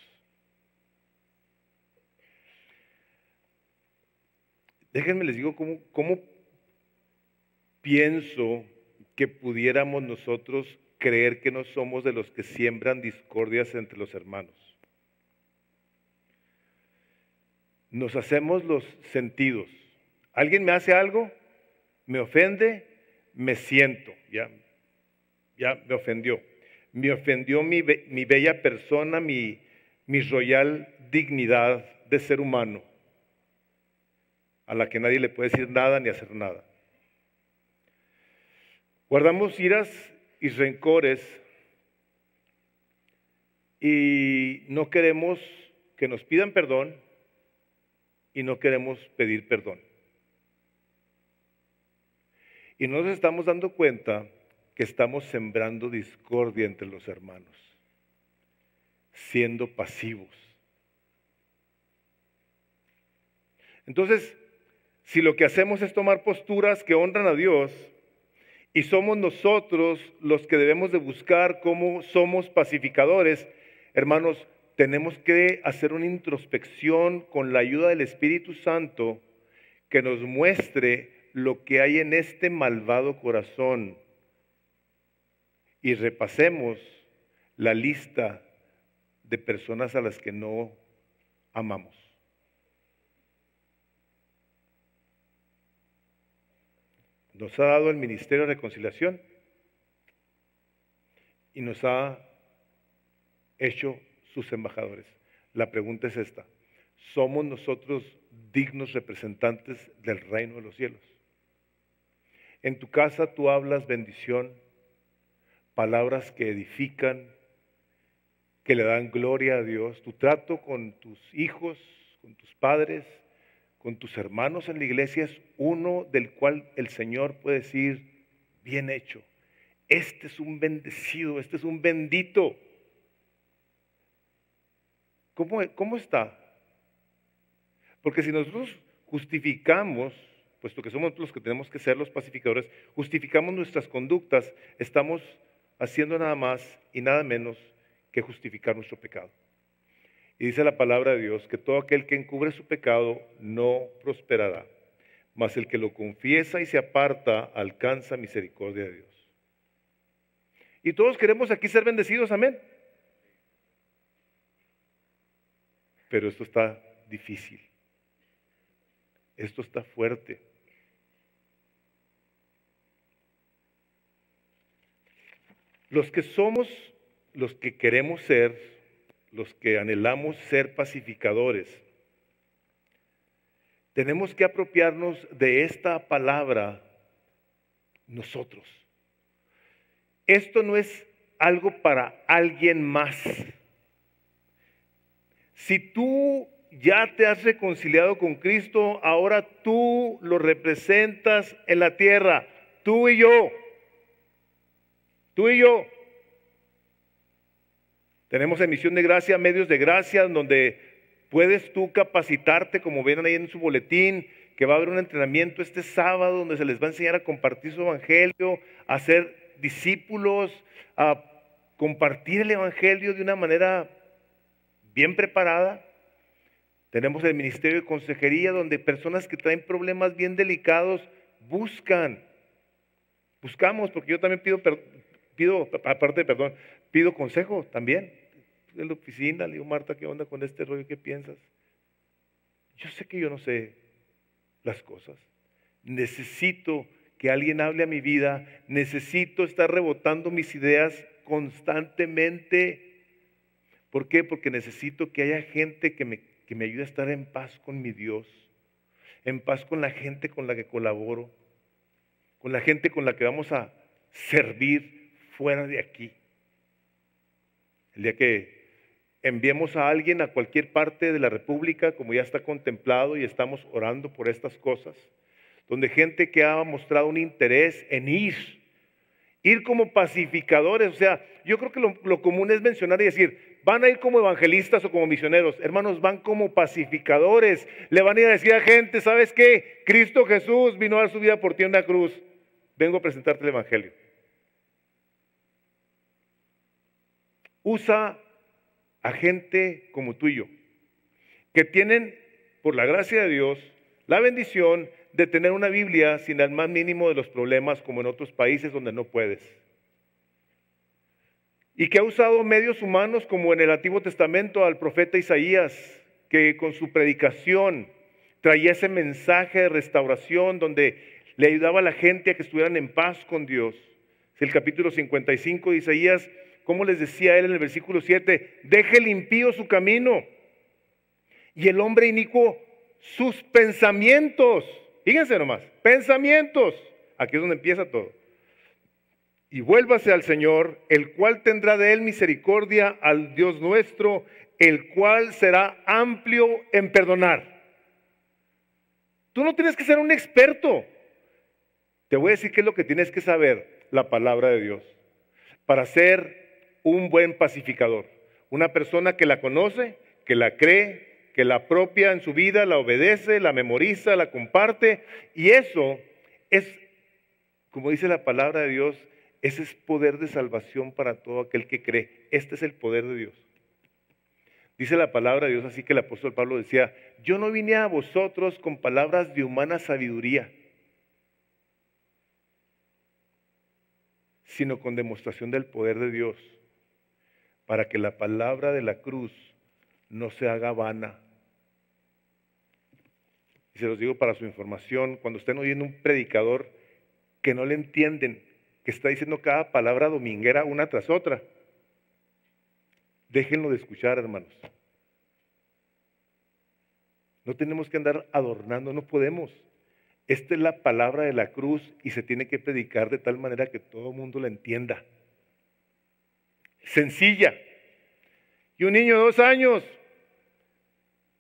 Déjenme les digo cómo pienso que pudiéramos nosotros creer que no somos de los que siembran discordias entre los hermanos. Nos hacemos los sentidos. Alguien me hace algo, me ofende, me siento, ya me ofendió. Me ofendió mi bella persona, mi royal dignidad de ser humano, a la que nadie le puede decir nada ni hacer nada. Guardamos iras y rencores y no queremos que nos pidan perdón y no queremos pedir perdón. Y no nos estamos dando cuenta que estamos sembrando discordia entre los hermanos, siendo pasivos. Entonces, si lo que hacemos es tomar posturas que honran a Dios y somos nosotros los que debemos de buscar cómo somos pacificadores, hermanos, tenemos que hacer una introspección con la ayuda del Espíritu Santo que nos muestre lo que hay en este malvado corazón y repasemos la lista de personas a las que no amamos. Nos ha dado el Ministerio de Reconciliación y nos ha hecho sus embajadores. La pregunta es esta: ¿somos nosotros dignos representantes del reino de los cielos? En tu casa tú hablas bendición, palabras que edifican, que le dan gloria a Dios. Tu trato con tus hijos, con tus padres, con tus hermanos en la iglesia es uno del cual el Señor puede decir: bien hecho, este es un bendecido, este es un bendito. ¿Cómo está? Porque si nosotros justificamos, puesto que somos los que tenemos que ser los pacificadores, justificamos nuestras conductas, estamos haciendo nada más y nada menos que justificar nuestro pecado. Y dice la palabra de Dios que todo aquel que encubre su pecado no prosperará, mas el que lo confiesa y se aparta alcanza misericordia de Dios. Y todos queremos aquí ser bendecidos, amén. Pero esto está difícil. Esto está fuerte. Los que somos, los que queremos ser, los que anhelamos ser pacificadores, tenemos que apropiarnos de esta palabra nosotros. Esto no es algo para alguien más. Si tú ya te has reconciliado con Cristo, ahora tú lo representas en la tierra, tú y yo. Tú y yo. Tenemos emisión de gracia, medios de gracia, donde puedes tú capacitarte, como ven ahí en su boletín, que va a haber un entrenamiento este sábado donde se les va a enseñar a compartir su evangelio, a ser discípulos, a compartir el evangelio de una manera bien preparada. Tenemos el ministerio de consejería, donde personas que traen problemas bien delicados buscamos, porque yo también pido consejo también. En la oficina le digo, Marta, ¿qué onda con este rollo? ¿Qué piensas? Yo sé que yo no sé las cosas. Necesito que alguien hable a mi vida. Necesito estar rebotando mis ideas constantemente. ¿Por qué? Porque necesito que haya gente que me ayude a estar en paz con mi Dios, en paz con la gente con la que colaboro, con la gente con la que vamos a servir fuera de aquí. El día que enviemos a alguien a cualquier parte de la República, como ya está contemplado y estamos orando por estas cosas, donde gente que ha mostrado un interés en ir como pacificadores, o sea, yo creo que lo común es mencionar y decir, van a ir como evangelistas o como misioneros. Hermanos, van como pacificadores. Le van a ir a decir a gente, ¿sabes qué? Cristo Jesús vino a dar su vida por ti en una cruz. Vengo a presentarte el evangelio. Usa a gente como tú y yo, que tienen, por la gracia de Dios, la bendición de tener una Biblia sin el más mínimo de los problemas, como en otros países donde no puedes. Y que ha usado medios humanos como en el Antiguo Testamento al profeta Isaías, que con su predicación traía ese mensaje de restauración donde le ayudaba a la gente a que estuvieran en paz con Dios. Es el capítulo 55 de Isaías, como les decía él en el versículo 7, deje el impío su camino y el hombre inicuo sus pensamientos. Fíjense nomás, pensamientos. Aquí es donde empieza todo. Y vuélvase al Señor, el cual tendrá de él misericordia, al Dios nuestro, el cual será amplio en perdonar. Tú no tienes que ser un experto. Te voy a decir qué es lo que tienes que saber, la palabra de Dios, para ser un buen pacificador. Una persona que la conoce, que la cree, que la apropia en su vida, la obedece, la memoriza, la comparte. Y eso es, como dice la palabra de Dios, ese es poder de salvación para todo aquel que cree. Este es el poder de Dios. Dice la palabra de Dios, así que el apóstol Pablo decía, yo no vine a vosotros con palabras de humana sabiduría, sino con demostración del poder de Dios, para que la palabra de la cruz no se haga vana. Y se los digo para su información, cuando estén oyendo un predicador que no le entienden, que está diciendo cada palabra dominguera una tras otra, déjenlo de escuchar, hermanos. No tenemos que andar adornando, no podemos. Esta es la palabra de la cruz y se tiene que predicar de tal manera que todo el mundo la entienda. Sencilla. Y un niño de 2 años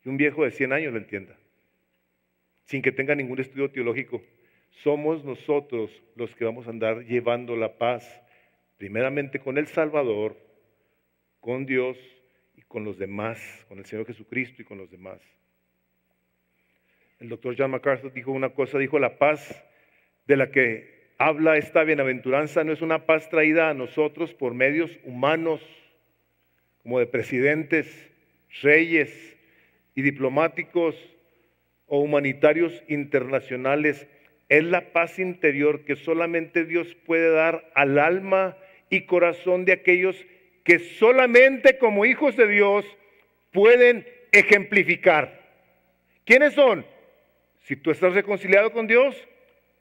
y un viejo de 100 años lo entienda, sin que tenga ningún estudio teológico. Somos nosotros los que vamos a andar llevando la paz, primeramente con el Salvador, con Dios y con los demás, con el Señor Jesucristo y con los demás. El doctor John MacArthur dijo una cosa, dijo, la paz de la que habla esta bienaventuranza no es una paz traída a nosotros por medios humanos, como de presidentes, reyes y diplomáticos o humanitarios internacionales. Es la paz interior que solamente Dios puede dar al alma y corazón de aquellos que solamente como hijos de Dios pueden ejemplificar. ¿Quiénes son? Si tú estás reconciliado con Dios,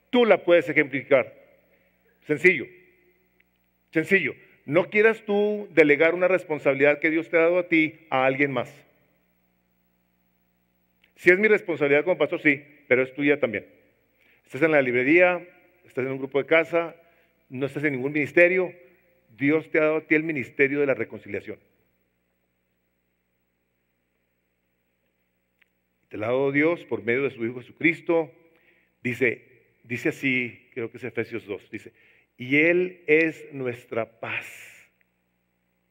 tú la puedes ejemplificar. Sencillo, sencillo. No quieras tú delegar una responsabilidad que Dios te ha dado a ti a alguien más. Si es mi responsabilidad como pastor, sí, pero es tuya también. Estás en la librería, estás en un grupo de casa, no estás en ningún ministerio, Dios te ha dado a ti el ministerio de la reconciliación. Te lo ha dado Dios por medio de su Hijo Jesucristo. Dice así, creo que es Efesios 2, dice, y Él es nuestra paz.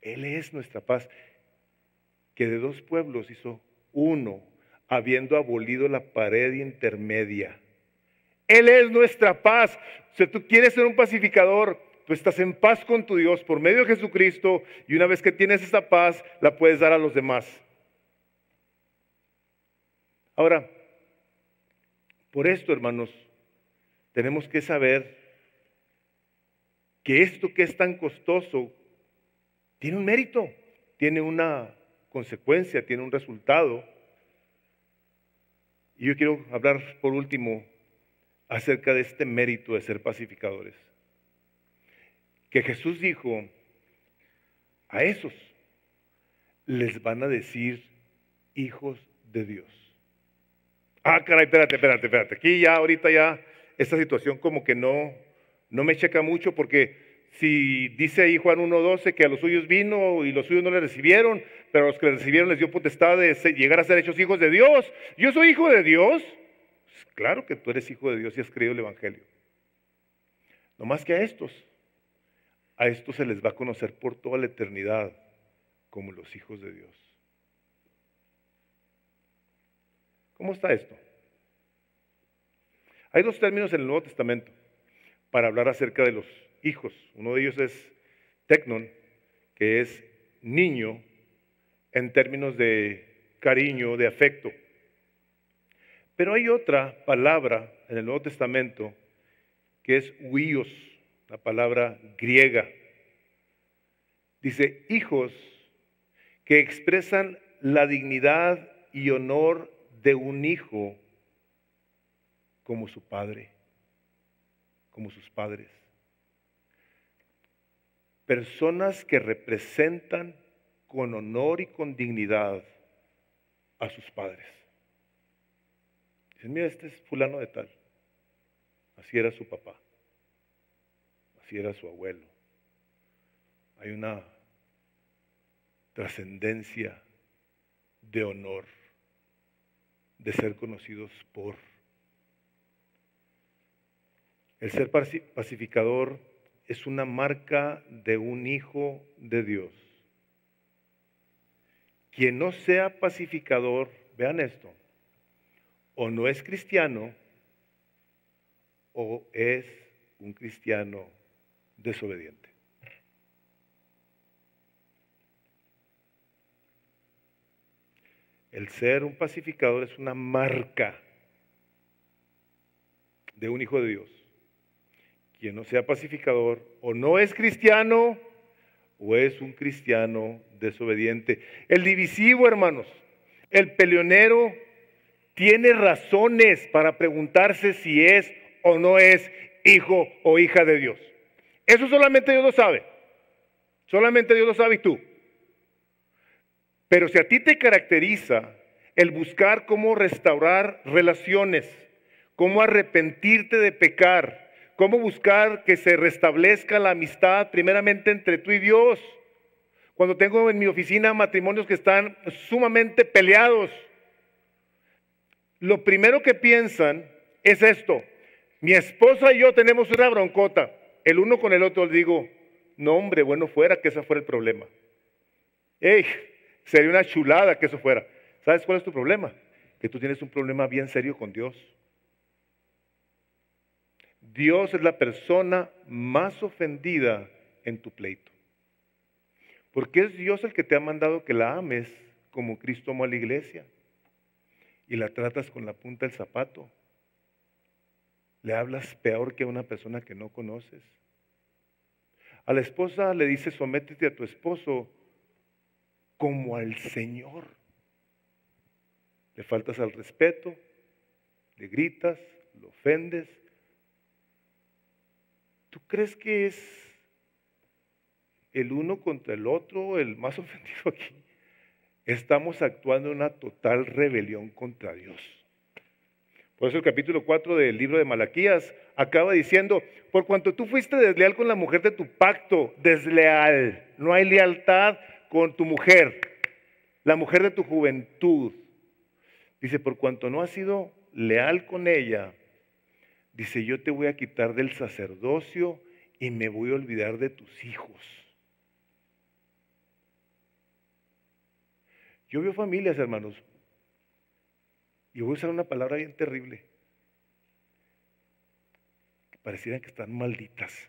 Él es nuestra paz, que de 2 pueblos hizo uno, habiendo abolido la pared intermedia. Él es nuestra paz. Si tú quieres ser un pacificador, tú estás en paz con tu Dios por medio de Jesucristo, y una vez que tienes esa paz, la puedes dar a los demás. Ahora, por esto, hermanos, tenemos que saber que esto que es tan costoso tiene un mérito, tiene una consecuencia, tiene un resultado. Y yo quiero hablar por último acerca de este mérito de ser pacificadores. Que Jesús dijo, a esos les van a decir hijos de Dios. Ah, caray, espérate. Aquí ya, ahorita ya, esta situación como que no me checa mucho, porque si dice ahí Juan 1:12 que a los suyos vino y los suyos no le recibieron, pero a los que le recibieron les dio potestad de llegar a ser hechos hijos de Dios. ¿Yo soy hijo de Dios? Pues claro que tú eres hijo de Dios y has creído el Evangelio. No más que a estos se les va a conocer por toda la eternidad como los hijos de Dios. ¿Cómo está esto? Hay dos términos en el Nuevo Testamento para hablar acerca de los hijos. Uno de ellos es tecnon, que es niño en términos de cariño, de afecto. Pero hay otra palabra en el Nuevo Testamento que es huios, la palabra griega. Dice hijos que expresan la dignidad y honor de un hijo como su padre, como sus padres. Personas que representan con honor y con dignidad a sus padres. Dicen, mira, este es fulano de tal. Así era su papá. Así era su abuelo. Hay una trascendencia de honor, de ser conocidos por. El ser pacificador es una marca de un hijo de Dios. Quien no sea pacificador, vean esto, o no es cristiano o es un cristiano desobediente. El ser un pacificador es una marca de un hijo de Dios. Quien no sea pacificador o no es cristiano o es un cristiano desobediente. El divisivo, hermanos, el peleonero tiene razones para preguntarse si es o no es hijo o hija de Dios. Eso solamente Dios lo sabe. Solamente Dios lo sabe y tú. Pero si a ti te caracteriza el buscar cómo restaurar relaciones, cómo arrepentirte de pecar, cómo buscar que se restablezca la amistad primeramente entre tú y Dios. Cuando tengo en mi oficina matrimonios que están sumamente peleados, lo primero que piensan es esto: mi esposa y yo tenemos una broncota, el uno con el otro. Les digo, no hombre, bueno fuera que ese fuera el problema. ¡Ey! Sería una chulada que eso fuera. ¿Sabes cuál es tu problema? Que tú tienes un problema bien serio con Dios. Dios es la persona más ofendida en tu pleito. Porque es Dios el que te ha mandado que la ames como Cristo amó a la iglesia. Y la tratas con la punta del zapato. Le hablas peor que a una persona que no conoces. A la esposa le dices, sométete a tu esposo como al Señor. Le faltas al respeto, le gritas, lo ofendes. ¿Tú crees que es el uno contra el otro el más ofendido aquí? Estamos actuando en una total rebelión contra Dios. Por eso el capítulo 4 del libro de Malaquías acaba diciendo, por cuanto tú fuiste desleal con la mujer de tu pacto, desleal, no hay lealtad con tu mujer, la mujer de tu juventud. Dice, por cuanto no has sido leal con ella, dice, yo te voy a quitar del sacerdocio y me voy a olvidar de tus hijos. Yo veo familias, hermanos, y voy a usar una palabra bien terrible, que parecieran que están malditas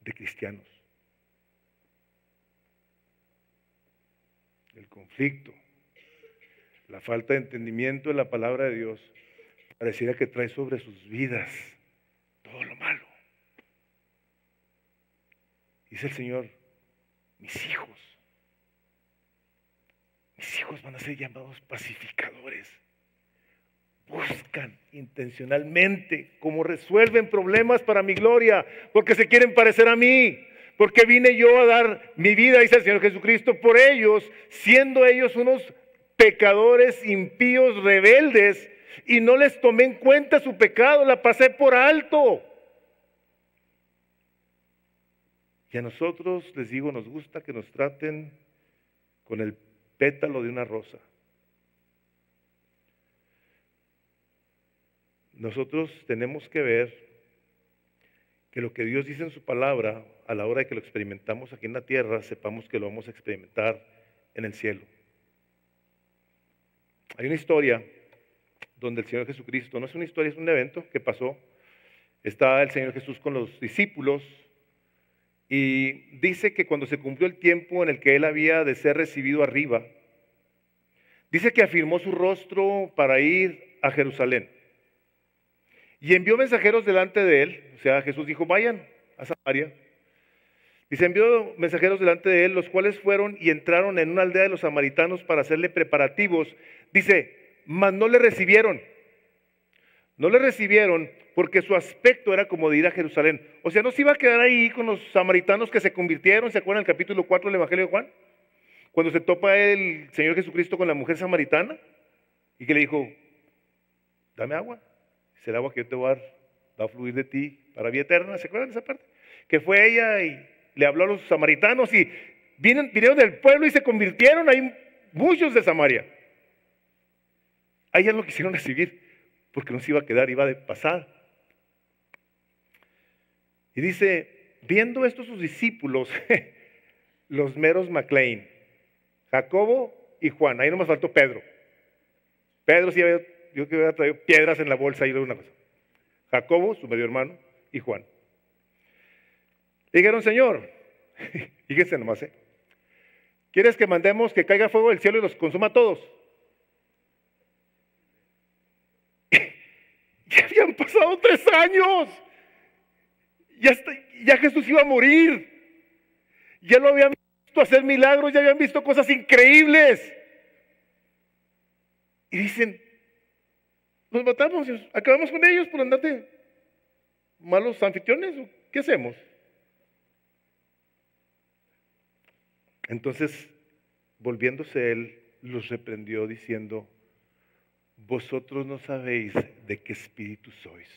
de cristianos. El conflicto, la falta de entendimiento de la palabra de Dios, pareciera que trae sobre sus vidas todo lo malo. Dice el Señor, mis hijos van a ser llamados pacificadores. Buscan intencionalmente cómo resuelven problemas para mi gloria, porque se quieren parecer a mí, porque vine yo a dar mi vida, dice el Señor Jesucristo, por ellos, siendo ellos unos pecadores, impíos, rebeldes, y no les tomé en cuenta su pecado, la pasé por alto. Y a nosotros, les digo, nos gusta que nos traten con el pétalo de una rosa. Nosotros tenemos que ver que lo que Dios dice en su palabra, a la hora de que lo experimentamos aquí en la tierra, sepamos que lo vamos a experimentar en el cielo. Hay una historia donde el Señor Jesucristo, no es una historia, es un evento que pasó. Está el Señor Jesús con los discípulos y dice que cuando se cumplió el tiempo en el que Él había de ser recibido arriba, dice que afirmó su rostro para ir a Jerusalén. Y envió mensajeros delante de Él, o sea, Jesús dijo, vayan a Samaria. Dice, envió mensajeros delante de Él, los cuales fueron y entraron en una aldea de los samaritanos para hacerle preparativos. Dice, mas no le recibieron. No le recibieron porque su aspecto era como de ir a Jerusalén. O sea, no se iba a quedar ahí con los samaritanos que se convirtieron. ¿Se acuerdan del capítulo 4 del Evangelio de Juan? Cuando se topa el Señor Jesucristo con la mujer samaritana y que le dijo, dame agua. El agua que yo te voy a dar va a fluir de ti para vida eterna. ¿Se acuerdan de esa parte? Que fue ella y le habló a los samaritanos y vinieron del pueblo y se convirtieron. Hay muchos de Samaria. A ella no quisieron recibir porque no se iba a quedar, iba de pasada. Y dice, viendo esto sus discípulos, los meros McLean, Jacobo y Juan, ahí no me faltó Pedro. Pedro sí había, yo que había traído piedras en la bolsa y una cosa. Jacobo, su medio hermano, y Juan. Le dijeron, Señor, fíjense nomás, ¿quieres que mandemos que caiga fuego del cielo y los consuma a todos? Ya habían pasado 3 años. Ya Jesús iba a morir. Ya lo habían visto hacer milagros, ya habían visto cosas increíbles. Y dicen, nos matamos, acabamos con ellos por andar de malos anfitriones. ¿Qué hacemos? Entonces, volviéndose él, los reprendió diciendo, vosotros no sabéis de qué espíritu sois.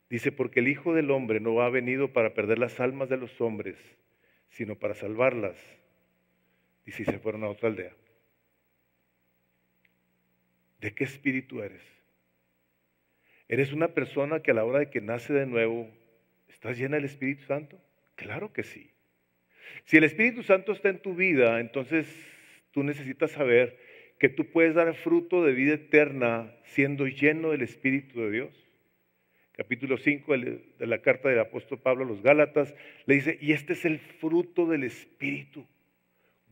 Dice, porque el Hijo del Hombre no ha venido para perder las almas de los hombres, sino para salvarlas. Dice, y se fueron a otra aldea. ¿De qué espíritu eres? ¿Eres una persona que a la hora de que nace de nuevo, estás llena del Espíritu Santo? Claro que sí. Si el Espíritu Santo está en tu vida, entonces tú necesitas saber que tú puedes dar fruto de vida eterna siendo lleno del Espíritu de Dios. Capítulo 5 de la carta del apóstol Pablo a los Gálatas le dice, y este es el fruto del Espíritu: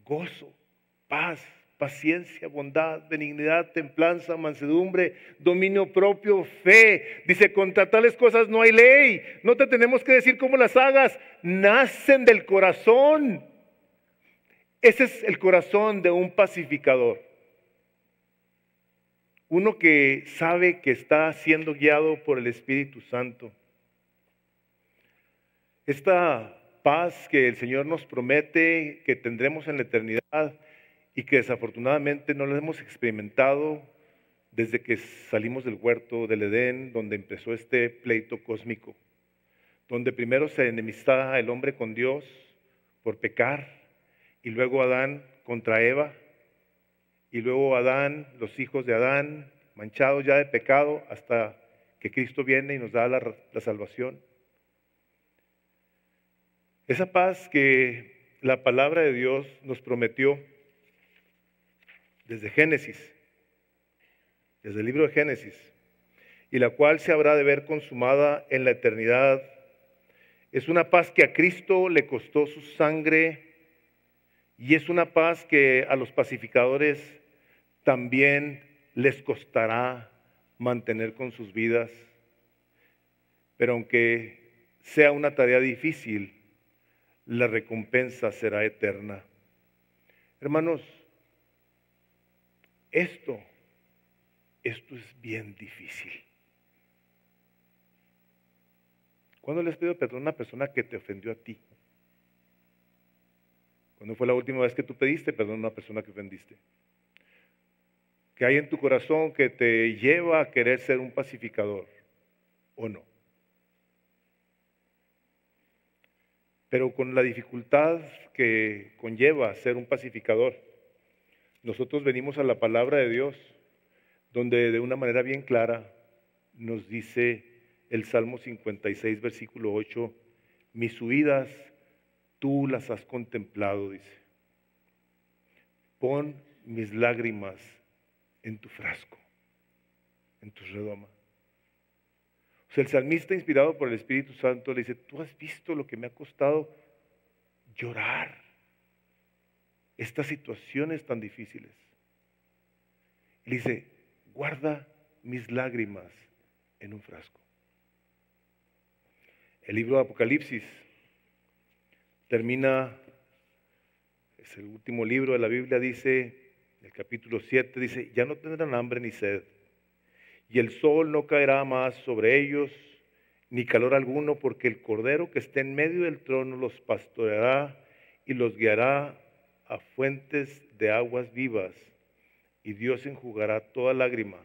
gozo, paz, paciencia, bondad, benignidad, templanza, mansedumbre, dominio propio, fe. Dice, contra tales cosas no hay ley. No te tenemos que decir cómo las hagas, nacen del corazón. Ese es el corazón de un pacificador. Uno que sabe que está siendo guiado por el Espíritu Santo. Esta paz que el Señor nos promete que tendremos en la eternidad y que desafortunadamente no la hemos experimentado desde que salimos del huerto del Edén, donde empezó este pleito cósmico, donde primero se enemistaba el hombre con Dios por pecar, y luego Adán contra Eva, y luego Adán, los hijos de Adán, manchados ya de pecado, hasta que Cristo viene y nos da la salvación. Esa paz que la palabra de Dios nos prometió desde Génesis, desde el libro de Génesis, y la cual se habrá de ver consumada en la eternidad, es una paz que a Cristo le costó su sangre Y es una paz que a los pacificadores también les costará mantener con sus vidas. Pero aunque sea una tarea difícil, la recompensa será eterna. Hermanos, esto es bien difícil. ¿Cuándo le has pedido perdón a una persona que te ofendió a ti? ¿Cuándo fue la última vez que tú pediste perdón a una persona que ofendiste? ¿Qué hay en tu corazón que te lleva a querer ser un pacificador o no? Pero con la dificultad que conlleva ser un pacificador, nosotros venimos a la palabra de Dios, donde de una manera bien clara nos dice el Salmo 56, versículo 8, mis huidas tú las has contemplado, dice. Pon mis lágrimas en tu frasco, en tu redoma. O sea, el salmista, inspirado por el Espíritu Santo, le dice, tú has visto lo que me ha costado llorar estas situaciones tan difíciles. Y le dice, guarda mis lágrimas en un frasco. El libro de Apocalipsis termina, es el último libro de la Biblia, dice, el capítulo 7, dice, ya no tendrán hambre ni sed, y el sol no caerá más sobre ellos, ni calor alguno, porque el Cordero que está en medio del trono los pastoreará y los guiará a fuentes de aguas vivas, y Dios enjugará toda lágrima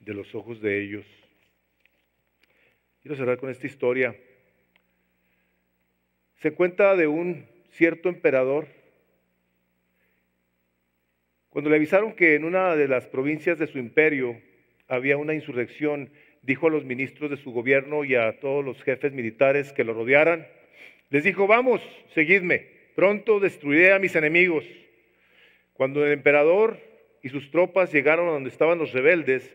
de los ojos de ellos. Quiero cerrar con esta historia. Se cuenta de un cierto emperador. Cuando le avisaron que en una de las provincias de su imperio había una insurrección, dijo a los ministros de su gobierno y a todos los jefes militares que lo rodearan, les dijo, vamos, seguidme, pronto destruiré a mis enemigos. Cuando el emperador y sus tropas llegaron a donde estaban los rebeldes,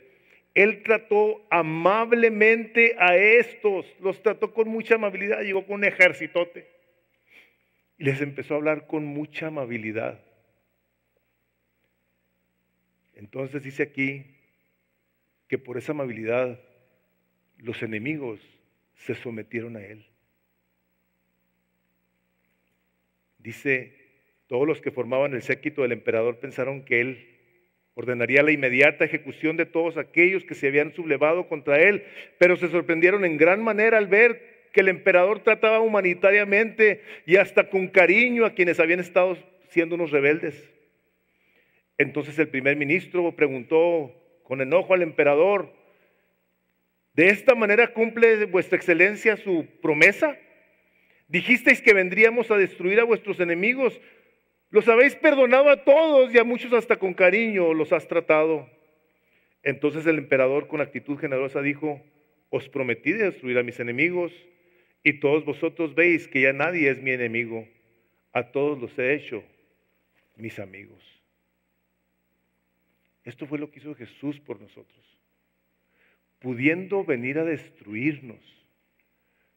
él trató amablemente a estos, los trató con mucha amabilidad, llegó con un ejercitote y les empezó a hablar con mucha amabilidad. Entonces dice aquí que por esa amabilidad los enemigos se sometieron a él. Dice, todos los que formaban el séquito del emperador pensaron que él ordenaría la inmediata ejecución de todos aquellos que se habían sublevado contra él, pero se sorprendieron en gran manera al ver que el emperador trataba humanitariamente y hasta con cariño a quienes habían estado siendo unos rebeldes. Entonces el primer ministro preguntó con enojo al emperador, ¿de esta manera cumple vuestra excelencia su promesa? Dijisteis que vendríamos a destruir a vuestros enemigos. Los habéis perdonado a todos y a muchos hasta con cariño los has tratado. Entonces el emperador con actitud generosa dijo, os prometí destruir a mis enemigos y todos vosotros veis que ya nadie es mi enemigo. A todos los he hecho mis amigos. Esto fue lo que hizo Jesús por nosotros. Pudiendo venir a destruirnos,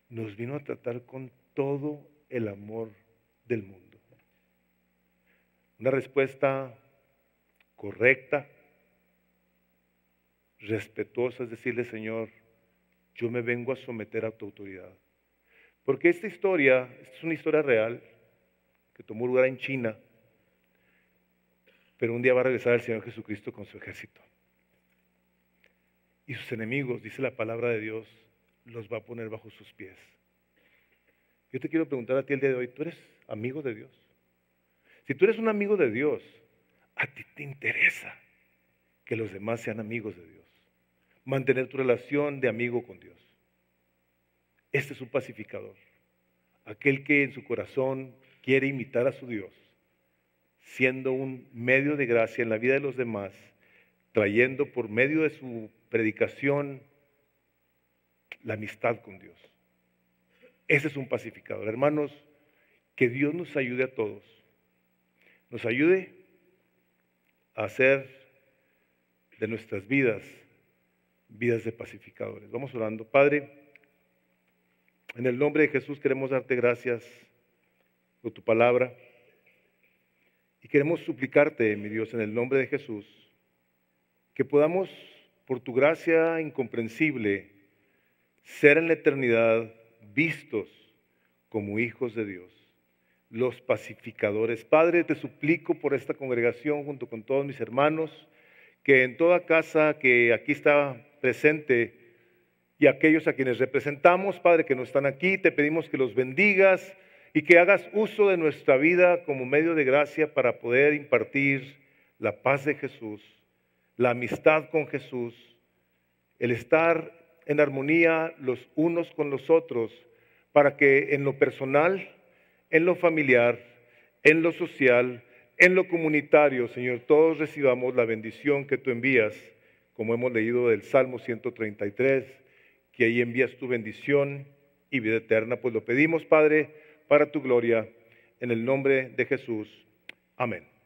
nos vino a tratar con todo el amor del mundo. Una respuesta correcta, respetuosa, es decirle, Señor, yo me vengo a someter a tu autoridad. Porque esta es una historia real que tomó lugar en China, pero un día va a regresar el Señor Jesucristo con su ejército. Y sus enemigos, dice la palabra de Dios, los va a poner bajo sus pies. Yo te quiero preguntar a ti el día de hoy, ¿tú eres amigo de Dios? Si tú eres un amigo de Dios, a ti te interesa que los demás sean amigos de Dios. Mantener tu relación de amigo con Dios. Este es un pacificador. Aquel que en su corazón quiere imitar a su Dios, siendo un medio de gracia en la vida de los demás, trayendo por medio de su predicación la amistad con Dios. Ese es un pacificador. Hermanos, que Dios nos ayude a todos. Nos ayude a hacer de nuestras vidas de pacificadores. Vamos orando. Padre, en el nombre de Jesús queremos darte gracias por tu palabra. Y queremos suplicarte, mi Dios, en el nombre de Jesús, que podamos, por tu gracia incomprensible, ser en la eternidad vistos como hijos de Dios, los pacificadores. Padre, te suplico por esta congregación junto con todos mis hermanos, que en toda casa que aquí está presente y aquellos a quienes representamos, Padre, que no están aquí, te pedimos que los bendigas y que hagas uso de nuestra vida como medio de gracia para poder impartir la paz de Jesús, la amistad con Jesús, el estar en armonía los unos con los otros, para que en lo personal, en lo familiar, en lo social, en lo comunitario, Señor, todos recibamos la bendición que tú envías, como hemos leído del Salmo 133, que ahí envías tu bendición y vida eterna. Pues lo pedimos, Padre, para tu gloria, en el nombre de Jesús. Amén.